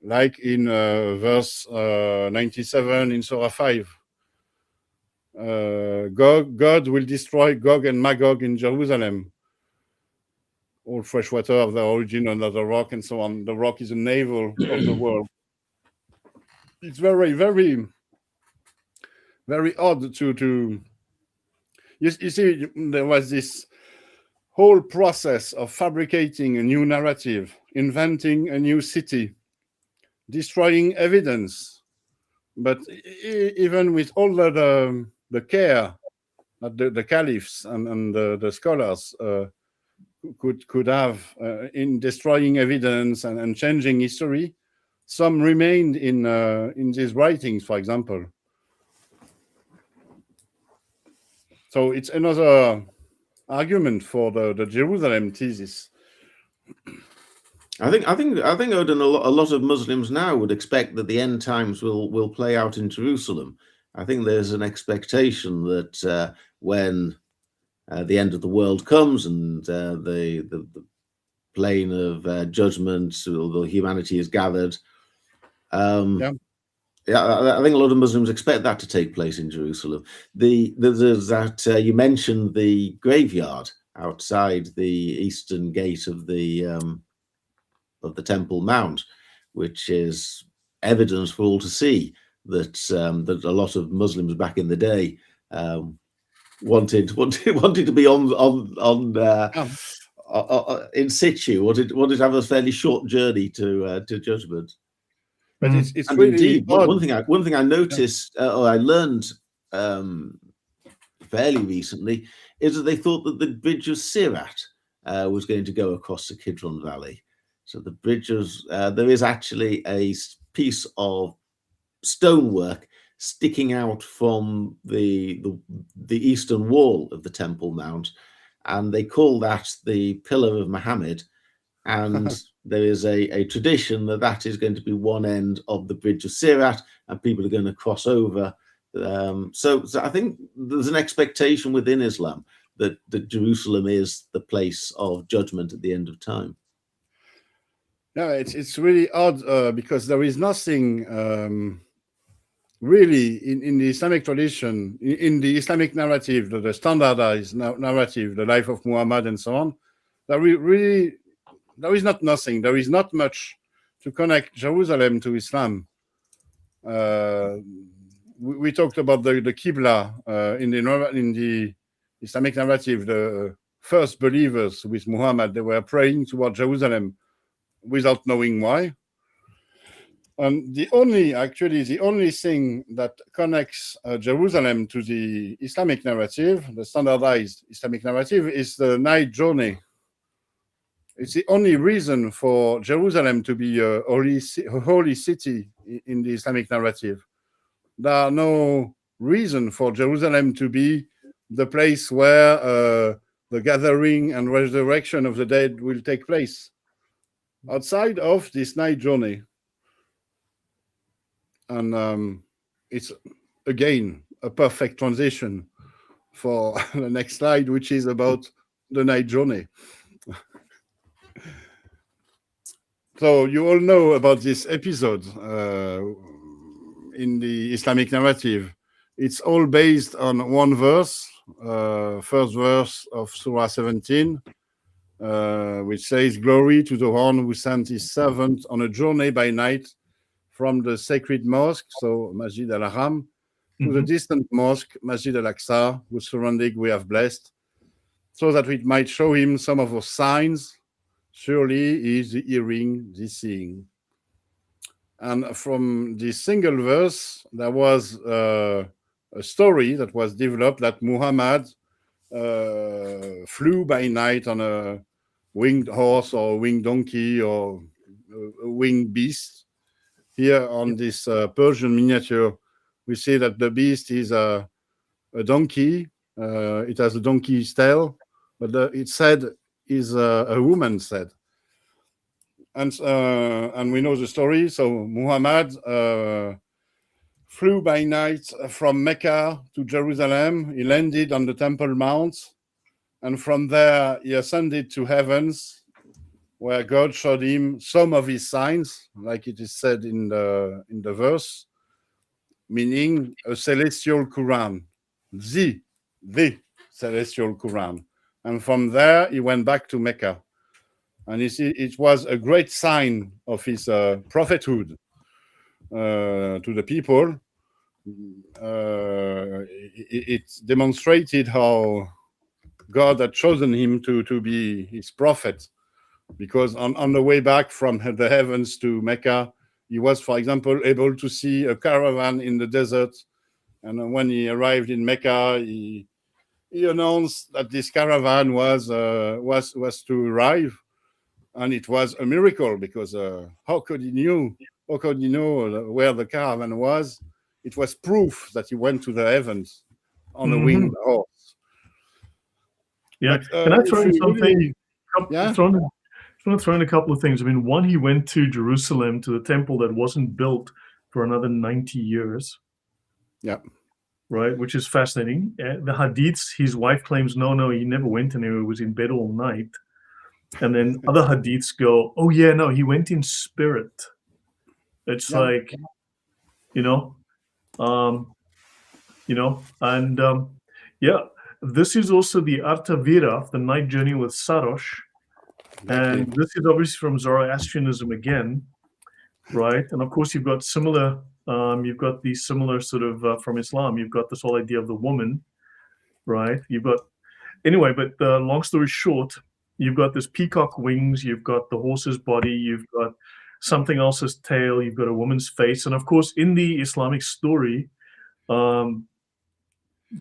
like in verse 97 in Surah 5. God will destroy Gog and Magog in Jerusalem. All fresh water of the origin under the rock, and so on. The rock is a navel of the world. It's very, very, very odd to you see, there was this whole process of fabricating a new narrative, inventing a new city, destroying evidence. But even with all the care that the caliphs and the scholars could have in destroying evidence and changing history, some remained in these writings, for example. So it's another argument for the Jerusalem thesis. I think Odon, a lot of Muslims now would expect that the end times will play out in Jerusalem. I think there's an expectation that when the end of the world comes and the plane of judgment, although humanity is gathered, I think a lot of Muslims expect that to take place in Jerusalem. There's that you mentioned the graveyard outside the eastern gate of the Temple Mount, which is evidence for all to see that that a lot of Muslims back in the day wanted to be in situ, wanted to have a fairly short journey to judgment. But it's And really indeed, odd. one thing I noticed, or I learned fairly recently, is that they thought that the bridge of Sirat was going to go across the Kidron Valley. So the bridge was, there is actually a piece of stonework sticking out from the eastern wall of the Temple Mount, and they call that the Pillar of Muhammad. And there is a tradition that is going to be one end of the bridge of Sirat, and people are going to cross over. So I think there's an expectation within Islam that Jerusalem is the place of judgment at the end of time. Yeah, it's really odd because there is nothing really in the Islamic tradition, in the Islamic narrative, the standardized narrative, the life of Muhammad and so on. There is not nothing. There is not much to connect Jerusalem to Islam. We talked about the Qibla in the Islamic narrative. The first believers with Muhammad, they were praying toward Jerusalem without knowing why. And the only thing that connects Jerusalem to the Islamic narrative, the standardized Islamic narrative, is the night journey. It's the only reason for Jerusalem to be a holy city in the Islamic narrative. There are no reason for Jerusalem to be the place where the gathering and resurrection of the dead will take place, outside of this night journey. And it's, again, a perfect transition for the next slide, which is about the night journey. So you all know about this episode in the Islamic narrative. It's all based on one verse, first verse of Surah 17, which says, "Glory to the one who sent his servant on a journey by night from the sacred mosque," so Masjid al-Haram, to the distant mosque, Masjid al-Aqsa, whose surrounding we have blessed, so that we might show him some of our signs. Surely he is the hearing, the seeing. And from this single verse, there was a story that was developed that Muhammad flew by night on a winged horse or a winged donkey or a winged beast. Here on this Persian miniature, we see that the beast is a donkey. It has a donkey's tail, but its head is a woman's head. And we know the story. So Muhammad flew by night from Mecca to Jerusalem. He landed on the Temple Mount, and from there he ascended to heavens, where God showed him some of his signs, like it is said in the verse, meaning a celestial Quran, the celestial Quran. And from there he went back to Mecca. And it was a great sign of his prophethood to the people. It demonstrated how God had chosen him to be his prophet, because on the way back from the heavens to Mecca, he was, for example, able to see a caravan in the desert. And when he arrived in Mecca, he announced that this caravan was to arrive. And it was a miracle, because how could he know where the caravan was? It was proof that he went to the heavens on a winged horse. Yeah, but, can I throw in something? Really, yeah, throw in a couple of things. I mean, one, he went to Jerusalem, to the temple that wasn't built for another 90 years. Yeah. Right, which is fascinating. The hadiths, his wife claims, no, he never went anywhere. He was in bed all night. And then other hadiths go, oh yeah, no, he went in spirit. It's like, and This is also the Artavira, the night journey with Sarosh. Exactly. And this is obviously from Zoroastrianism again, right? And of course, you've got these similar sort of from Islam. You've got this whole idea of the woman, right? Anyway, but long story short, you've got this peacock wings, you've got the horse's body, you've got something else's tail, you've got a woman's face, and of course, in the Islamic story,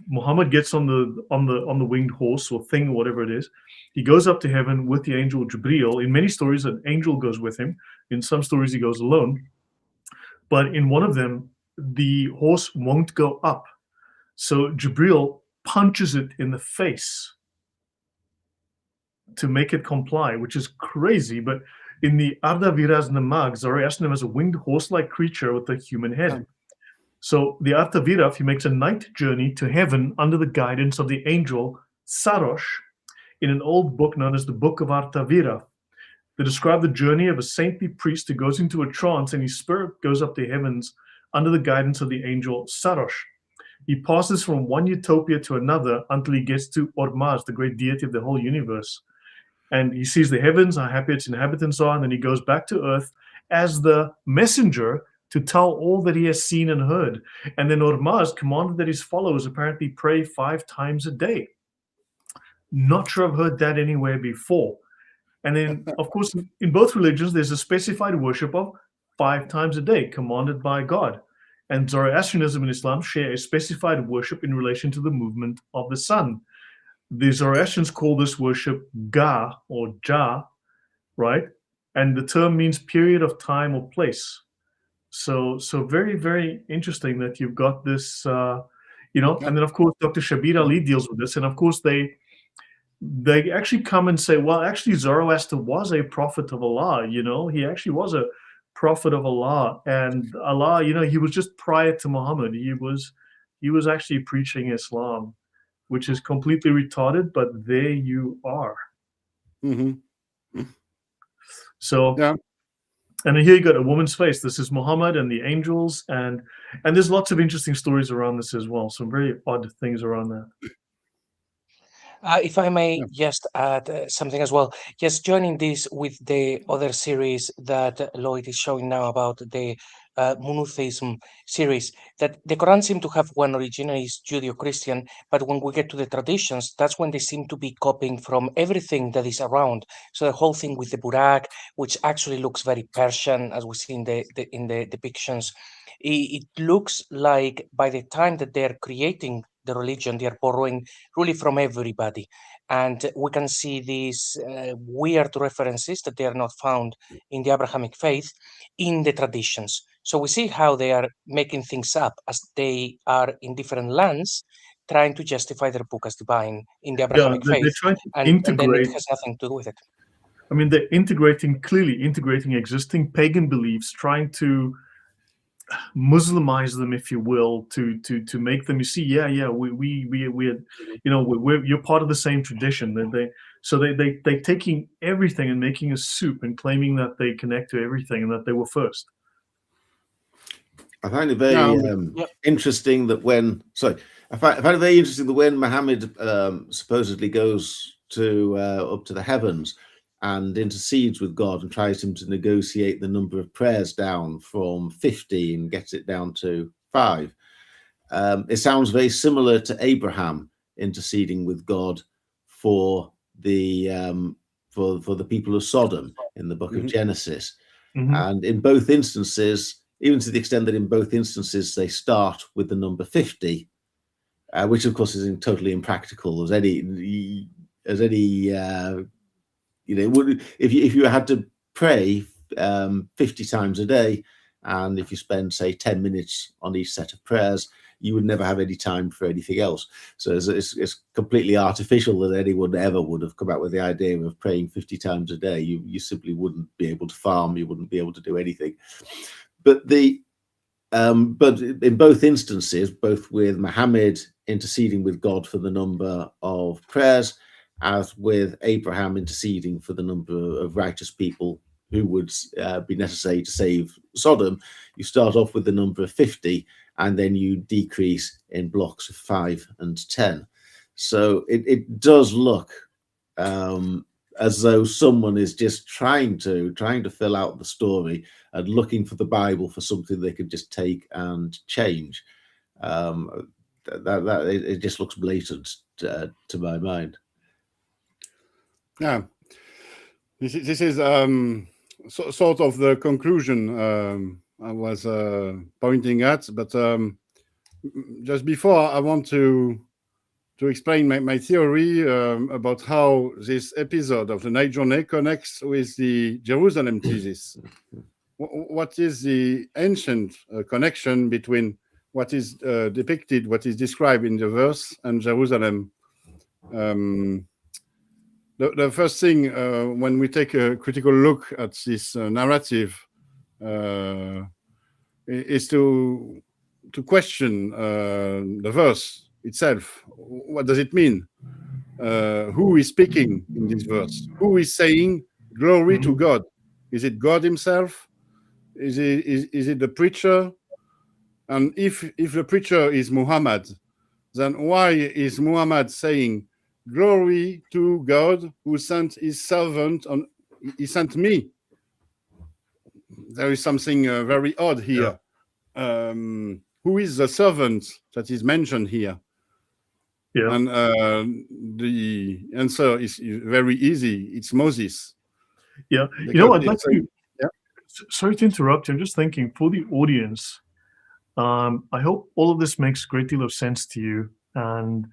Muhammad gets on the winged horse or thing or whatever it is. He goes up to heaven with the angel Jibreel. In many stories, an angel goes with him. In some stories, he goes alone. But in one of them, the horse won't go up. So Jibreel punches it in the face to make it comply, which is crazy. But in the Arda Viraz Namag, Zoroastrianism has a winged horse-like creature with a human head. So the Artavira, he makes a night journey to heaven under the guidance of the angel Sarosh in an old book known as the Book of Artavira. They describe the journey of a saintly priest who goes into a trance and his spirit goes up to heavens under the guidance of the angel Sarosh. He passes from one utopia to another until he gets to Ormaz, the great deity of the whole universe. And he sees the heavens, how happy its inhabitants are, and then he goes back to earth as the messenger to tell all that he has seen and heard. And then Ormaz commanded that his followers apparently pray 5 times a day. Not sure I've heard that anywhere before. And then, of course, in both religions, there's a specified worship of 5 times a day, commanded by God. And Zoroastrianism and Islam share a specified worship in relation to the movement of the sun. The Zoroastrians call this worship Ga or Ja, right? And the term means period of time or place. So very, very interesting that you've got this, and then of course Dr. Shabir Ali deals with this, and of course they actually come and say, well, actually Zoroaster was a prophet of Allah. He actually was a prophet of Allah, and Allah, he was just prior to Muhammad. He was actually preaching Islam, which is completely retarded, but there you are. Mm-hmm. So yeah. And here you got a woman's face. This is Muhammad and the angels, and there's lots of interesting stories around this as well. Some very odd things around that. If I may just add something as well, just joining this with the other series that Lloyd is showing now about the monotheism series, that the Quran seemed to have one origin, is Judeo-Christian, but when we get to the traditions, that's when they seem to be copying from everything that is around. So the whole thing with the Burak, which actually looks very Persian, as we see in the depictions, it looks like by the time that they're creating the religion, they are borrowing really from everybody. And we can see these weird references that they are not found in the Abrahamic faith in the traditions. So we see how they are making things up as they are in different lands, trying to justify their book as divine in the Abrahamic faith. They're trying to and then it has nothing to do with it. I mean, they're clearly integrating existing pagan beliefs, trying to Muslimize them, if you will, to make them. You see, we're you're part of the same tradition. They're taking everything and making a soup and claiming that they connect to everything and that they were first. I find it very interesting that when Muhammad supposedly goes to up to the heavens and intercedes with God and tries him to negotiate the number of prayers down from 50 and gets it down to 5. It sounds very similar to Abraham interceding with God for the people of Sodom in the book of Genesis. And in both instances, even to the extent that in both instances they start with the number 50, which of course is totally impractical as any if you had to pray 50 times a day, and if you spend, say, 10 minutes on each set of prayers, you would never have any time for anything else. So it's completely artificial that anyone ever would have come out with the idea of praying 50 times a day. You simply wouldn't be able to farm. You wouldn't be able to do anything. But but in both instances, both with Muhammad interceding with God for the number of prayers, as with Abraham interceding for the number of righteous people who would be necessary to save Sodom, you start off with the number of 50, and then you decrease in blocks of 5 and 10. So it does look as though someone is just trying to fill out the story and looking for the Bible for something they could just take and change. It just looks blatant to my mind. Yeah, this is sort of the conclusion I was pointing at. But just before, I want to explain my theory about how this episode of the night journey connects with the Jerusalem thesis. What is the ancient connection between what is depicted, what is described in the verse, and Jerusalem? The first thing, when we take a critical look at this narrative, is to question the verse itself. What does it mean? Who is speaking in this verse? Who is saying glory to God? Is it God himself? Is it the preacher? And if the preacher is Muhammad, then why is Muhammad saying glory to God who sent his servant he sent me? There is something very odd here. Yeah. Who is the servant that is mentioned here? Yeah. And the answer is very easy. It's Moses. Yeah. Because you know, I'd like to. Yeah. Sorry to interrupt you. I'm just thinking for the audience. I hope all of this makes a great deal of sense to you, and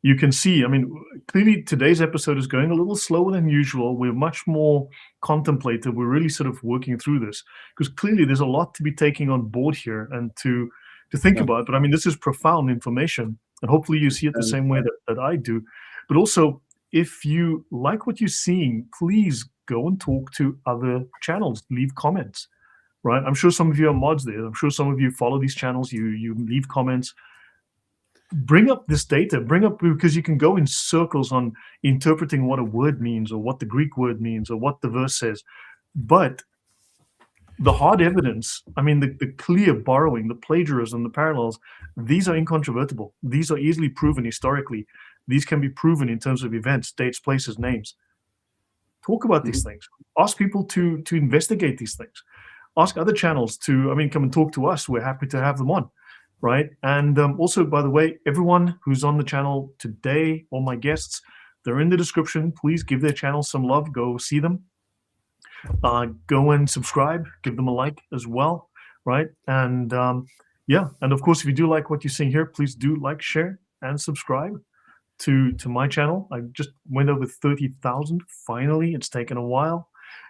you can see. I mean, clearly today's episode is going a little slower than usual. We're much more contemplative. We're really sort of working through this because clearly there's a lot to be taking on board here and to think about. But I mean, this is profound information. And hopefully you see it the same way that I do. But also, if you like what you're seeing, please go and talk to other channels. Leave comments, right? I'm sure some of you are mods there. I'm sure some of you follow these channels. You leave comments. Bring up this data. Because you can go in circles on interpreting what a word means or what the Greek word means or what the verse says. But the hard evidence, I mean, the clear borrowing, the plagiarism, the parallels, these are incontrovertible. These are easily proven historically. These can be proven in terms of events, dates, places, names. Talk about these things. Ask people to investigate these things. Ask other channels to, come and talk to us. We're happy to have them on, right? And also, by the way, everyone who's on the channel today, all my guests, they're in the description. Please give their channel some love. Go see them. Go and subscribe, give them a like as well, right? And and of course, if you do like what you're seeing here, please do like, share, and subscribe to my channel. I just went over 30,000 finally. It's taken a while.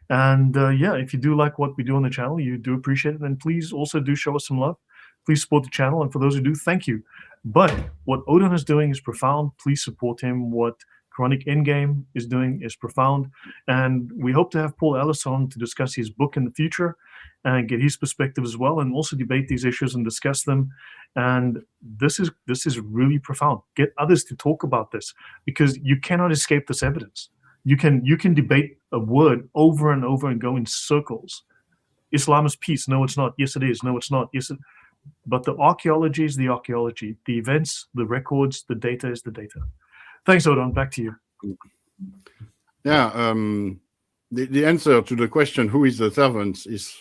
And if you do like what we do on the channel, you do appreciate it, then please also do show us some love. Please support the channel, and for those who do, thank you. But what Odon is doing is profound. Please support him. What Quranic Endgame is doing is profound, and we hope to have Paul Ellis on to discuss his book in the future and get his perspective as well, and also debate these issues and discuss them. And this is really profound. Get others to talk about this because you cannot escape this evidence. You can debate a word over and over and go in circles. Islam is peace. No, it's not. Yes, it is. No, it's not. Yes, but the archaeology is the archaeology. The events, the records, the data is the data. Thanks, Odon. Back to you. Yeah, the answer to the question, who is the servant, is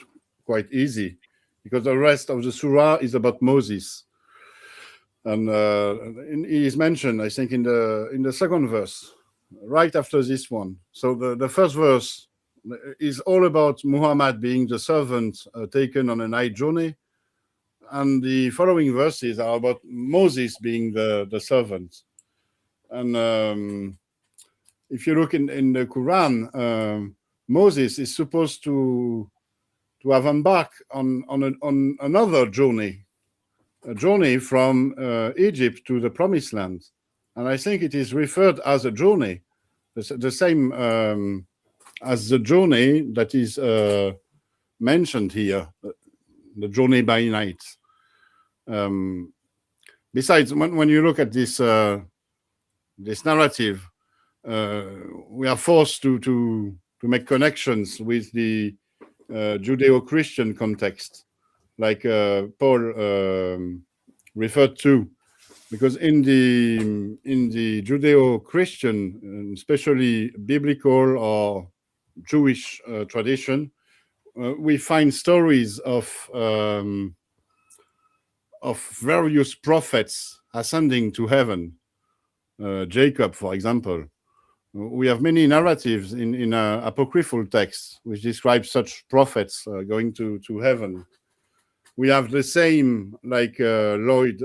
quite easy because the rest of the surah is about Moses. And he is mentioned, I think, in the second verse, right after this one. So the first verse is all about Muhammad being the servant taken on a night journey. And the following verses are about Moses being the servant. And if you look in the Quran, Moses is supposed to have embarked on another journey, a journey from Egypt to the Promised Land. And I think it is referred as a journey, the same as the journey that is mentioned here, the journey by night. Besides, when you look at this narrative, we are forced to make connections with the Judeo-Christian context, like Paul referred to because in the Judeo-Christian, especially biblical or Jewish tradition, we find stories of various prophets ascending to heaven. Jacob, for example. We have many narratives in apocryphal texts which describe such prophets going to heaven. We have the same, like Lloyd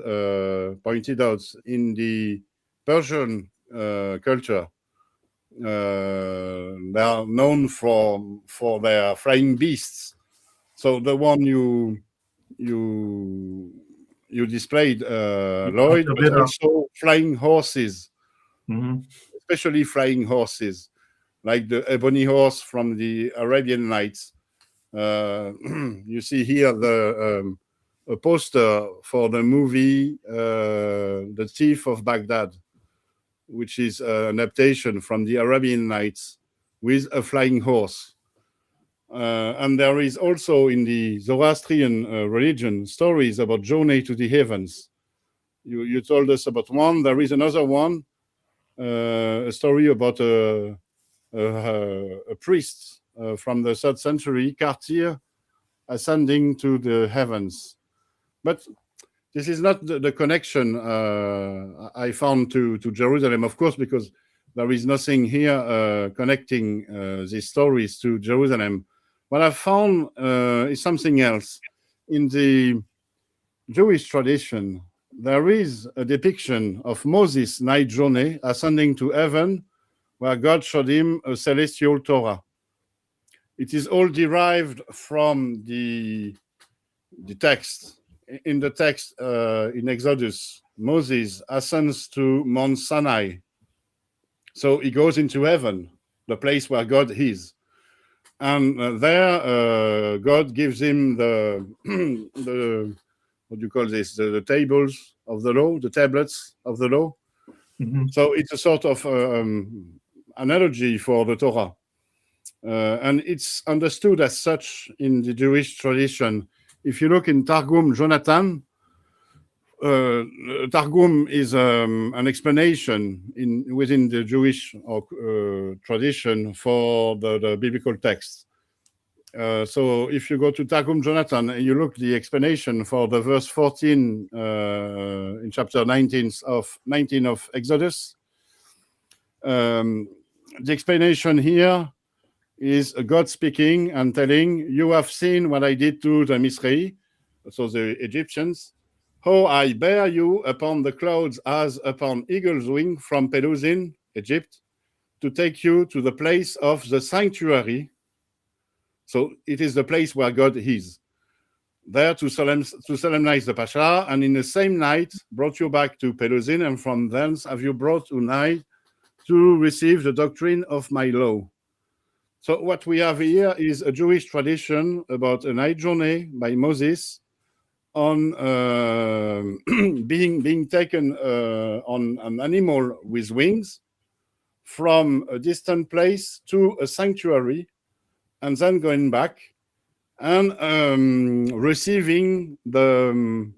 pointed out, in the Persian culture. They are known for their flying beasts. So the one you displayed, Lloyd, but also flying horses, especially flying horses, like the ebony horse from the Arabian Nights. You see here a poster for the movie The Thief of Baghdad, which is an adaptation from the Arabian Nights with a flying horse. And there is also in the Zoroastrian religion stories about journey to the heavens. You told us about one. There is another one, a story about a priest from the 3rd century, Cartier, ascending to the heavens. But this is not the connection I found to Jerusalem, of course, because there is nothing here connecting these stories to Jerusalem. What I found is something else. In the Jewish tradition, there is a depiction of Moses' night journey ascending to heaven, where God showed him a celestial Torah. It is all derived from the text. In the text in Exodus, Moses ascends to Mount Sinai. So he goes into heaven, the place where God is. And there, God gives him the what do you call this? The tables of the law, the tablets of the law. So it's a sort of analogy for the Torah. And it's understood as such in the Jewish tradition. If you look in Targum Jonathan, Targum is an explanation within the Jewish tradition for the biblical text. So if you go to Targum Jonathan and you look the explanation for the verse 14 in chapter 19 of Exodus, the explanation here is God speaking and telling, you have seen what I did to the Misri, so the Egyptians, how I bear you upon the clouds as upon eagle's wing from Pelusin, Egypt, to take you to the place of the sanctuary. So it is the place where God is. There to solemnize the Pascha, and in the same night brought you back to Pelusin, and from thence have you brought tonight to receive the doctrine of my law. So what we have here is a Jewish tradition about a night journey by Moses on being taken on an animal with wings from a distant place to a sanctuary, and then going back and receiving the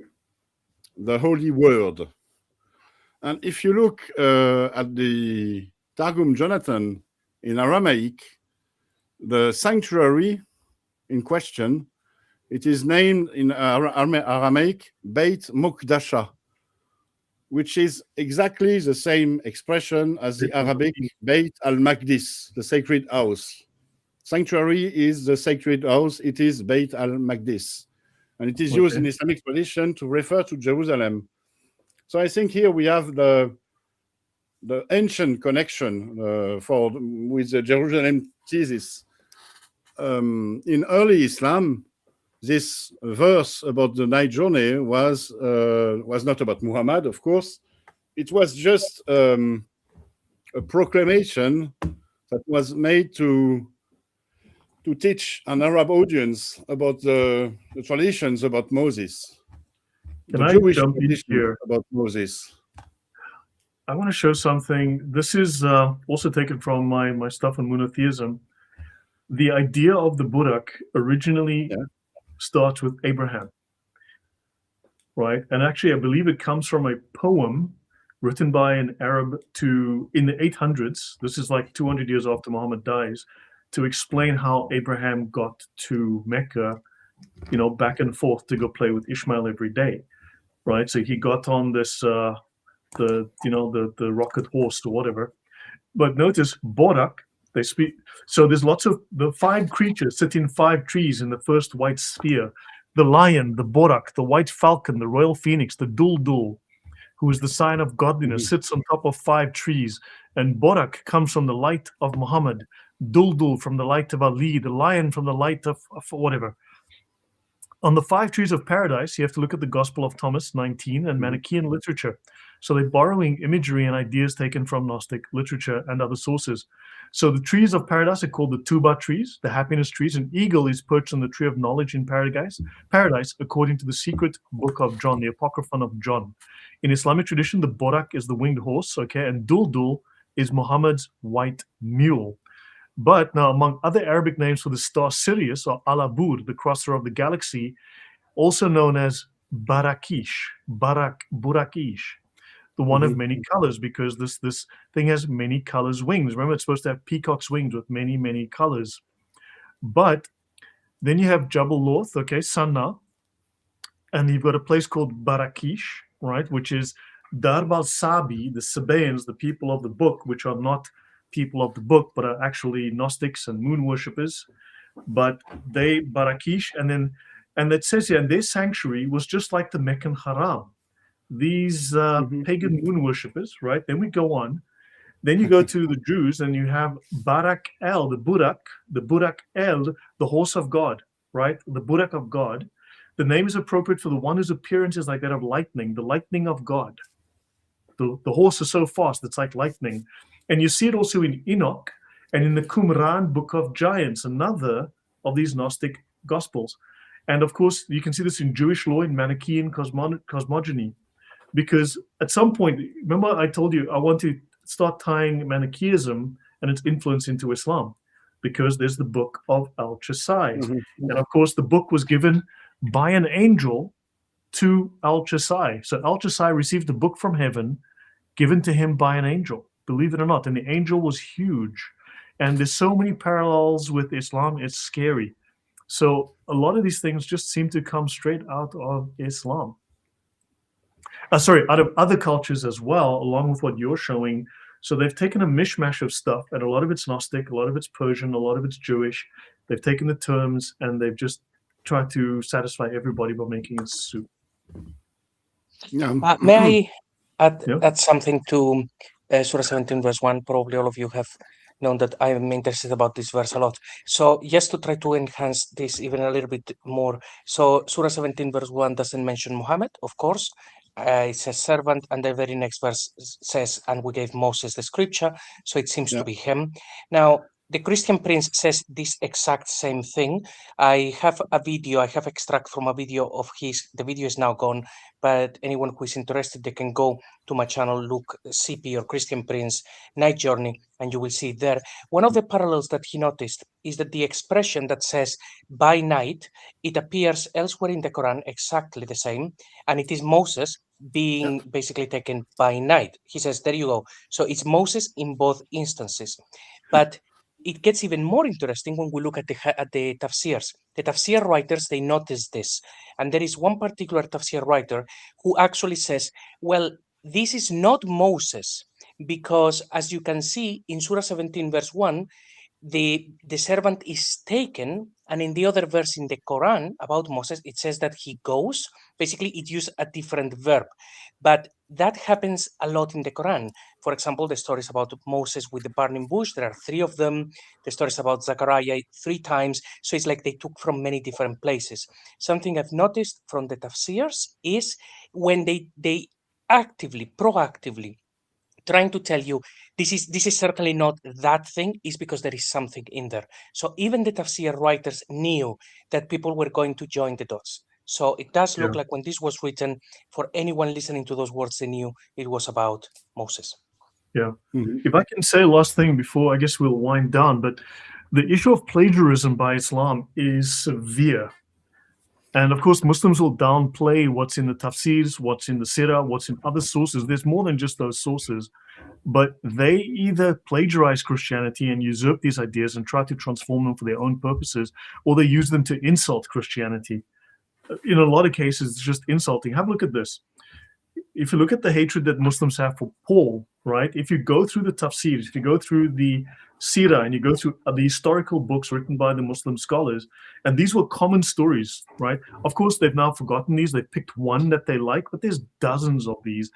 holy word. And if you look at the Targum Jonathan in Aramaic, the sanctuary in question, it is named in Aramaic Beit Mukdasha, which is exactly the same expression as the Arabic Beit al-Maqdis, the sacred house. Sanctuary is the sacred house, it is Beit al-Maqdis. And it is used in Islamic tradition to refer to Jerusalem. So I think here we have the ancient connection with the Jerusalem thesis. In early Islam, this verse about the night journey was not about Muhammad, of course. It was just a proclamation that was made to teach an Arab audience about the traditions about Moses. Can the I Jewish jump in tradition here? about Moses. I want to show something. This is also taken from my stuff on monotheism. The idea of the Burak originally starts with Abraham. right? And actually, I believe it comes from a poem written by an Arab in the 800s. This is like 200 years after Muhammad dies, to explain how Abraham got to Mecca, back and forth to go play with Ishmael every day, right? So he got on this, the rocket horse or whatever. But notice Borak, they speak. So there's lots of the 5 creatures sit in 5 trees in the first white sphere: the lion, the Borak, the white falcon, the royal phoenix, the Duldul, who is the sign of godliness, sits on top of 5 trees. And Borak comes from the light of Muhammad, Duldul from the light of Ali, the lion from the light of whatever. On the 5 trees of paradise, you have to look at the Gospel of Thomas 19 and Manichaean literature. So they're borrowing imagery and ideas taken from Gnostic literature and other sources. So the trees of paradise are called the Tuba trees, the happiness trees. An eagle is perched on the tree of knowledge in paradise, according to the secret book of John, the Apocryphon of John. In Islamic tradition, the Borak is the winged horse, okay, and Duldul is Muhammad's white mule. But now, among other Arabic names for the star Sirius, or Al-Abud, the crosser of the galaxy, also known as Burakish, the one of many colors, because this thing has many colors wings. Remember, it's supposed to have peacock's wings with many, many colors. But then you have Jabal Loth, okay, Sanna, and you've got a place called Barakish, right, which is Darb al-Sabi, the Sabaeans, the people of the book, which are not people of the book, but are actually Gnostics and moon worshippers. But they, Barakish, and it says here, and their sanctuary was just like the Meccan Haram. These pagan moon worshippers, right? Then we go on. Then you go to the Jews, and you have Barak El, the Burak El, the horse of God, right? The Burak of God. The name is appropriate for the one whose appearance is like that of lightning, the lightning of God. The horse is so fast, it's like lightning. And you see it also in Enoch and in the Qumran book of giants, another of these Gnostic gospels. And of course, you can see this in Jewish law, in Manichaean cosmogony, because at some point, remember I told you I want to start tying Manichaeism and its influence into Islam, because there's the book of Al-Chasai. And of course, the book was given by an angel to Al-Chasai. So Al-Chasai received the book from heaven, given to him by an angel, believe it or not. And the angel was huge. And there's so many parallels with Islam, it's scary. So a lot of these things just seem to come straight out of Islam. Out of other cultures as well, along with what you're showing. So they've taken a mishmash of stuff, and a lot of it's Gnostic, a lot of it's Persian, a lot of it's Jewish. They've taken the terms and they've just tried to satisfy everybody by making a soup. May I add something to Surah 17, verse 1? Probably all of you have known that I am interested about this verse a lot. So just to try to enhance this even a little bit more. So Surah 17, verse 1 doesn't mention Muhammad, of course. It says servant, and the very next verse says, and we gave Moses the scripture, so it seems to be him. Now, the Christian Prince says this exact same thing. I have extract from a video of his. The video is now gone, but anyone who is interested, they can go to my channel, look CP or Christian Prince Night Journey, and you will see there. One of the parallels that he noticed is that the expression that says by night, it appears elsewhere in the Quran exactly the same, and it is Moses being basically taken by night. He says, there you go. So it's Moses in both instances. But it gets even more interesting when we look at the tafsirs. The tafsir writers, they notice this. And there is one particular tafsir writer who actually says, well, this is not Moses, because as you can see in Surah 17, verse 1, the servant is taken, and in the other verse in the Quran about Moses, it says that he goes. Basically, it used a different verb. But that happens a lot in the Quran. For example, the stories about Moses with the burning bush, there are 3 of them. The stories about Zechariah 3 times. So it's like they took from many different places. Something I've noticed from the tafsirs is when they actively, proactively trying to tell you this is certainly not that thing, is because there is something in there. So even the tafsir writers knew that people were going to join the dots. So it does look like when this was written, for anyone listening to those words, they knew it was about Moses. Yeah. If I can say last thing before, I guess we'll wind down, but the issue of plagiarism by Islam is severe. And of course, Muslims will downplay what's in the tafsirs, what's in the sirah, what's in other sources. There's more than just those sources. But they either plagiarize Christianity and usurp these ideas and try to transform them for their own purposes, or they use them to insult Christianity. In a lot of cases, it's just insulting. Have a look at this. If you look at the hatred that Muslims have for Paul, right? If you go through the tafsir, if you go through the sirah, and you go through the historical books written by the Muslim scholars, and these were common stories, right? Of course, they've now forgotten these. They've picked one that they like, but there's dozens of these.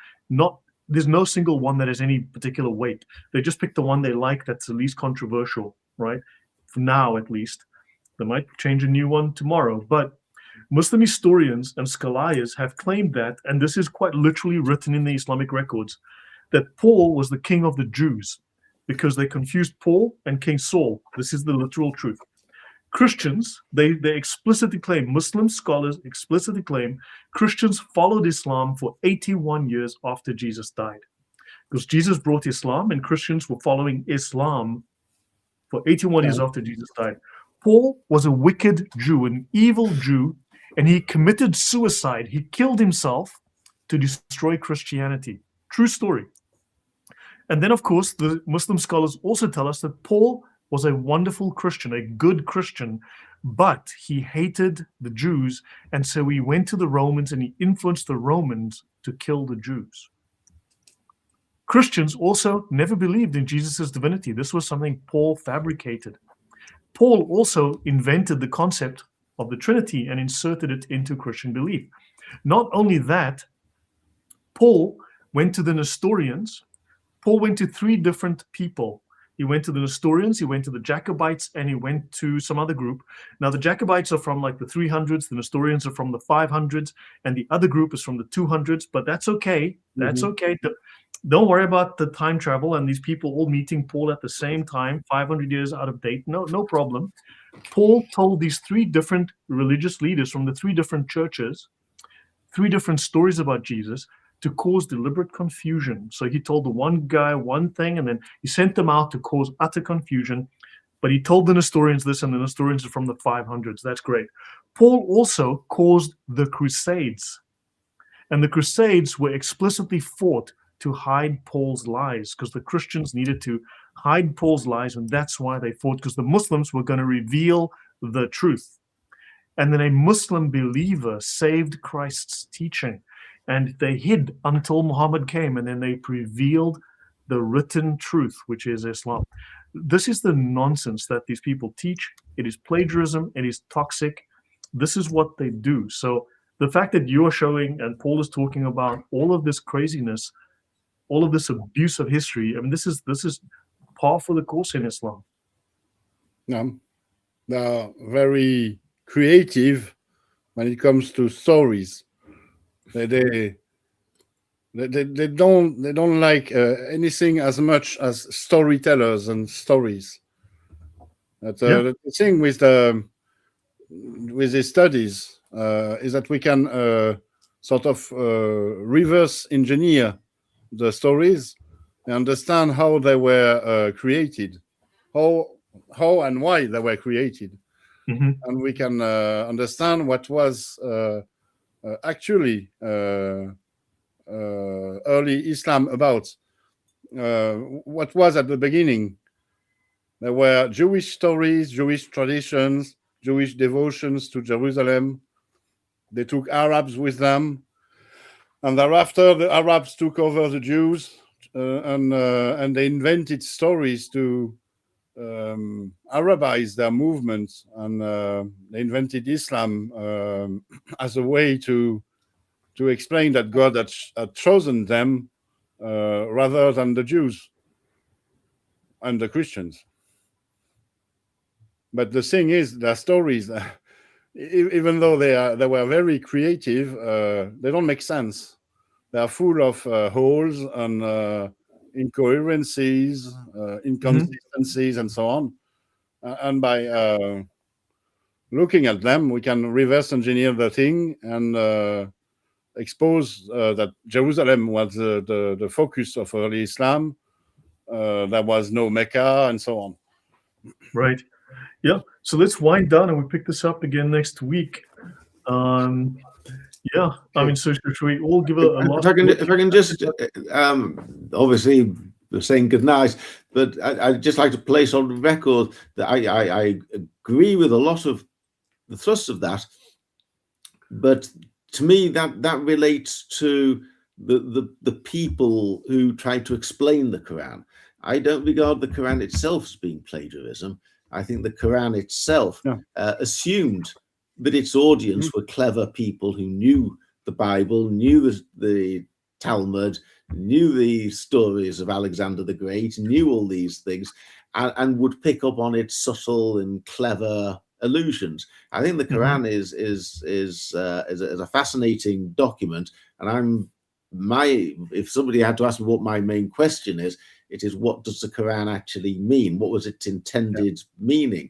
There's no single one that has any particular weight. They just pick the one they like that's the least controversial, right? For now, at least. They might change a new one tomorrow, but Muslim historians and scholars have claimed that, and this is quite literally written in the Islamic records, that Paul was the king of the Jews because they confused Paul and King Saul. This is the literal truth. Christians, they explicitly claim, Muslim scholars explicitly claim, Christians followed Islam for 81 years after Jesus died. Because Jesus brought Islam and Christians were following Islam for 81 years after Jesus died. Paul was a wicked Jew, an evil Jew, and he committed suicide. He killed himself to destroy Christianity. True story. And then, of course, the Muslim scholars also tell us that Paul was a wonderful Christian, a good Christian, but he hated the Jews, and so he went to the Romans and he influenced the Romans to kill the Jews. Christians also never believed in Jesus' divinity. This was something Paul fabricated. Paul also invented the concept of the Trinity and inserted it into Christian belief. Not only that, Paul went to the Nestorians. Paul went to 3 different people. He went to the Nestorians, he went to the Jacobites, and he went to some other group. Now, the Jacobites are from like the 300s, the Nestorians are from the 500s, and the other group is from the 200s, but that's okay. That's okay. Don't worry about the time travel and these people all meeting Paul at the same time, 500 years out of date. No problem. Paul told these 3 different religious leaders from the 3 different churches 3 different stories about Jesus to cause deliberate confusion. So he told the one guy one thing, and then he sent them out to cause utter confusion. But he told the Nestorians this, and the Nestorians are from the 500s. That's great. Paul also caused the Crusades. And the Crusades were explicitly fought to hide Paul's lies, because the Christians needed to hide Paul's lies, and that's why they fought, because the Muslims were going to reveal the truth. And then a Muslim believer saved Christ's teaching, and they hid until Muhammad came, and then they revealed the written truth, which is Islam. This is the nonsense that these people teach. It is plagiarism. It is toxic. This is what they do. So the fact that you are showing and Paul is talking about all of this craziness, all of this abuse of history, I mean, this is par for the course in Islam. They're very creative when it comes to stories. They don't like anything as much as storytellers and stories. The thing with the studies is that we can sort of reverse engineer the stories and understand how they were created, how and why they were created, and we can understand what was actually early Islam about. What was at the beginning? There were Jewish stories, Jewish traditions, Jewish devotions to Jerusalem. They took Arabs with them, and thereafter the Arabs took over the Jews, and they invented stories to Arabize their movements, and they invented Islam as a way to explain that God had chosen them rather than the Jews and the Christians. But the thing is, their stories, even though they were very creative, they don't make sense. They are full of holes and incoherencies, inconsistencies, and so on. And by looking at them, we can reverse engineer the thing and expose that Jerusalem was the focus of early Islam. There was no Mecca, and so on. Right. Yeah. So let's wind down, and we pick this up again next week. Yeah, I mean, so should we all give a last? If I can just, obviously we're saying good night, but I'd just like to place on record that I agree with a lot of the thrust of that, but to me that relates to the people who try to explain the Quran. I don't regard the Quran itself as being plagiarism. I think the Quran itself assumed that its audience were clever people who knew the Bible, knew the Talmud, knew the stories of Alexander the Great, knew all these things, and would pick up on its subtle and clever allusions. I think the Quran is a fascinating document, and if somebody had to ask me what my main question is, it is, what does the Quran actually mean? What was its intended meaning?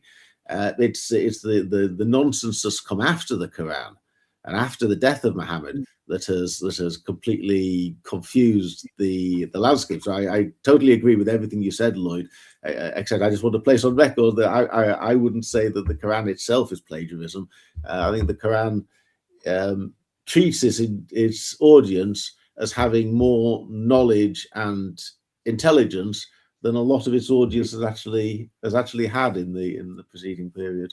It's the nonsense that's come after the Quran and after the death of Muhammad that has completely confused the landscape. So I totally agree with everything you said, Lloyd. Except I just want to place on record that I wouldn't say that the Quran itself is plagiarism. I think the Quran treats its audience as having more knowledge and intelligence than a lot of its audience has actually had in the preceding period.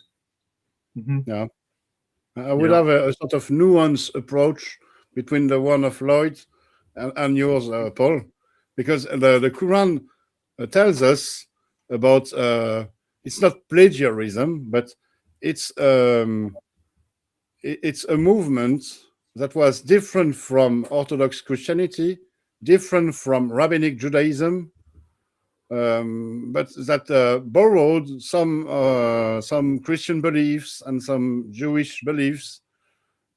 Yeah, I would have a sort of nuanced approach between the one of Lloyd and yours, Paul, because the Quran tells us about it's not plagiarism, but it's a movement that was different from Orthodox Christianity, different from Rabbinic Judaism, but that borrowed some Christian beliefs and some Jewish beliefs,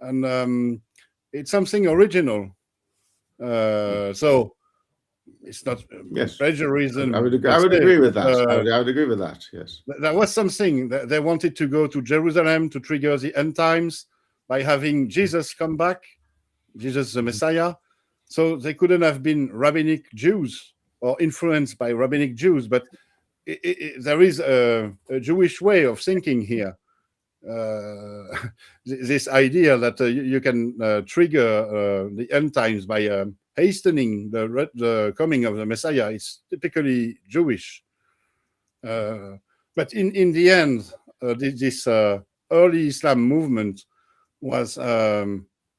and it's something original. So it's not plagiarism. I would agree with that. I would agree with that. Yes, there was something that they wanted to go to Jerusalem to trigger the end times by having Jesus come back, Jesus the Messiah. So they couldn't have been rabbinic Jews or influenced by rabbinic Jews, but there is a Jewish way of thinking here. This idea that you can trigger the end times by hastening the coming of the Messiah is typically Jewish. But in the end, this early Islam movement was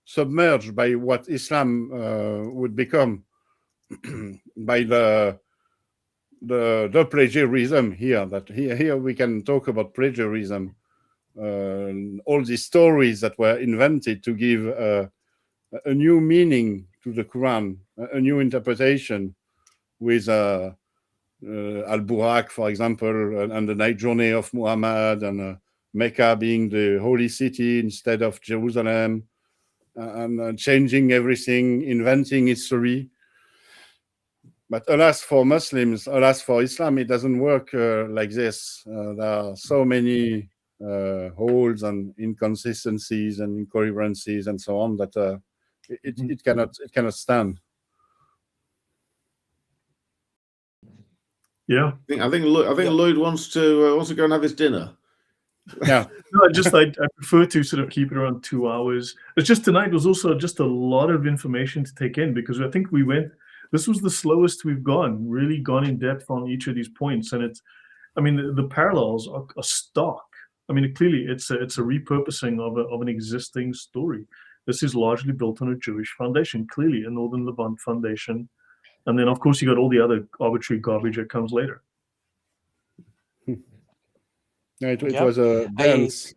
submerged by what Islam would become by the plagiarism here. That here we can talk about plagiarism. All these stories that were invented to give a new meaning to the Quran, a new interpretation, with Al-Burak, for example, and the night journey of Muhammad, and Mecca being the holy city instead of Jerusalem, and changing everything, inventing history. But alas for Muslims, alas for Islam, it doesn't work like this. There are so many holes and inconsistencies and incoherencies and so on that it cannot stand. Yeah, I think Lloyd wants to go and have his dinner. Yeah. No, I prefer to sort of keep it around 2 hours. It's just tonight was also just a lot of information to take in, because I think this was the slowest we've really gone in depth on each of these points. And I mean, the parallels are stark. I mean, clearly it's a repurposing of an existing story. This is largely built on a Jewish foundation, clearly a Northern Levant foundation. And then, of course, you got all the other arbitrary garbage that comes later. It was a dance.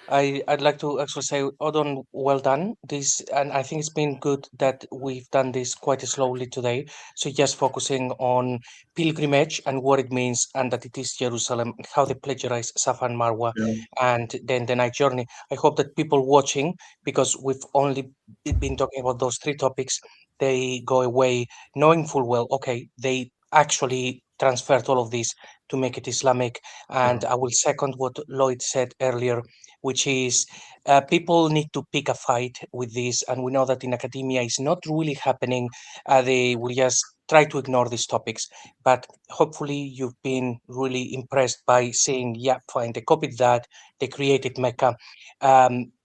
I'd like to actually say, Odon, well done. And I think it's been good that we've done this quite slowly today. So just focusing on pilgrimage and what it means, and that it is Jerusalem, how they plagiarize Safa and Marwa, and then the night journey. I hope that people watching, because we've only been talking about those three topics, they go away knowing full well, okay, they actually transferred all of this to make it Islamic. And I will second what Lloyd said earlier, which is people need to pick a fight with this. And we know that in academia it's not really happening. They will just try to ignore these topics, but hopefully you've been really impressed by seeing, yeah, fine, they copied that, they created Mecca.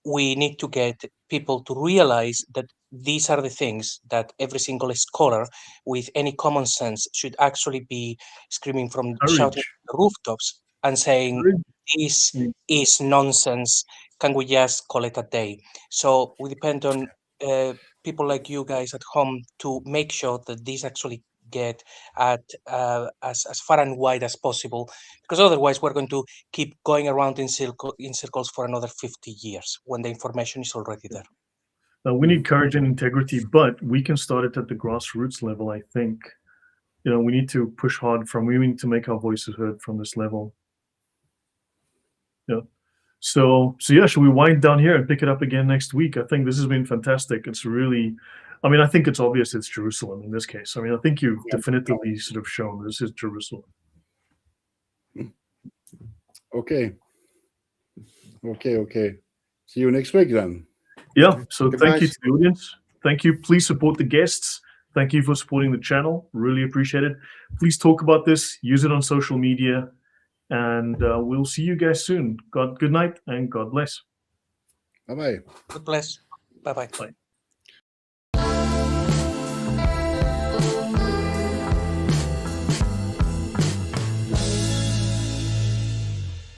We need to get people to realize that these are the things that every single scholar with any common sense should actually be screaming from shouting Courage. from the rooftops and saying, Courage. this is nonsense. Can we just call it a day? So we depend on people like you guys at home to make sure that these actually get at as far and wide as possible, because otherwise we're going to keep going around in circles for another 50 years when the information is already there. We need courage and integrity, but we can start it at the grassroots level, I think. You know, we need to push hard we need to make our voices heard from this level. Yeah. So yeah, should we wind down here and pick it up again next week? I think this has been fantastic. It's really, I mean, I think it's obvious it's Jerusalem in this case. I mean, I think you've definitively sort of shown this is Jerusalem. Okay. See you next week then. Yeah, so Good thank night. you to the audience. Thank you. Please support the guests. Thank you for supporting the channel. Really appreciate it. Please talk about this. Use it on social media. And we'll see you guys soon. Good night and God bless. Bye-bye. God bless. Bye-bye. Bye.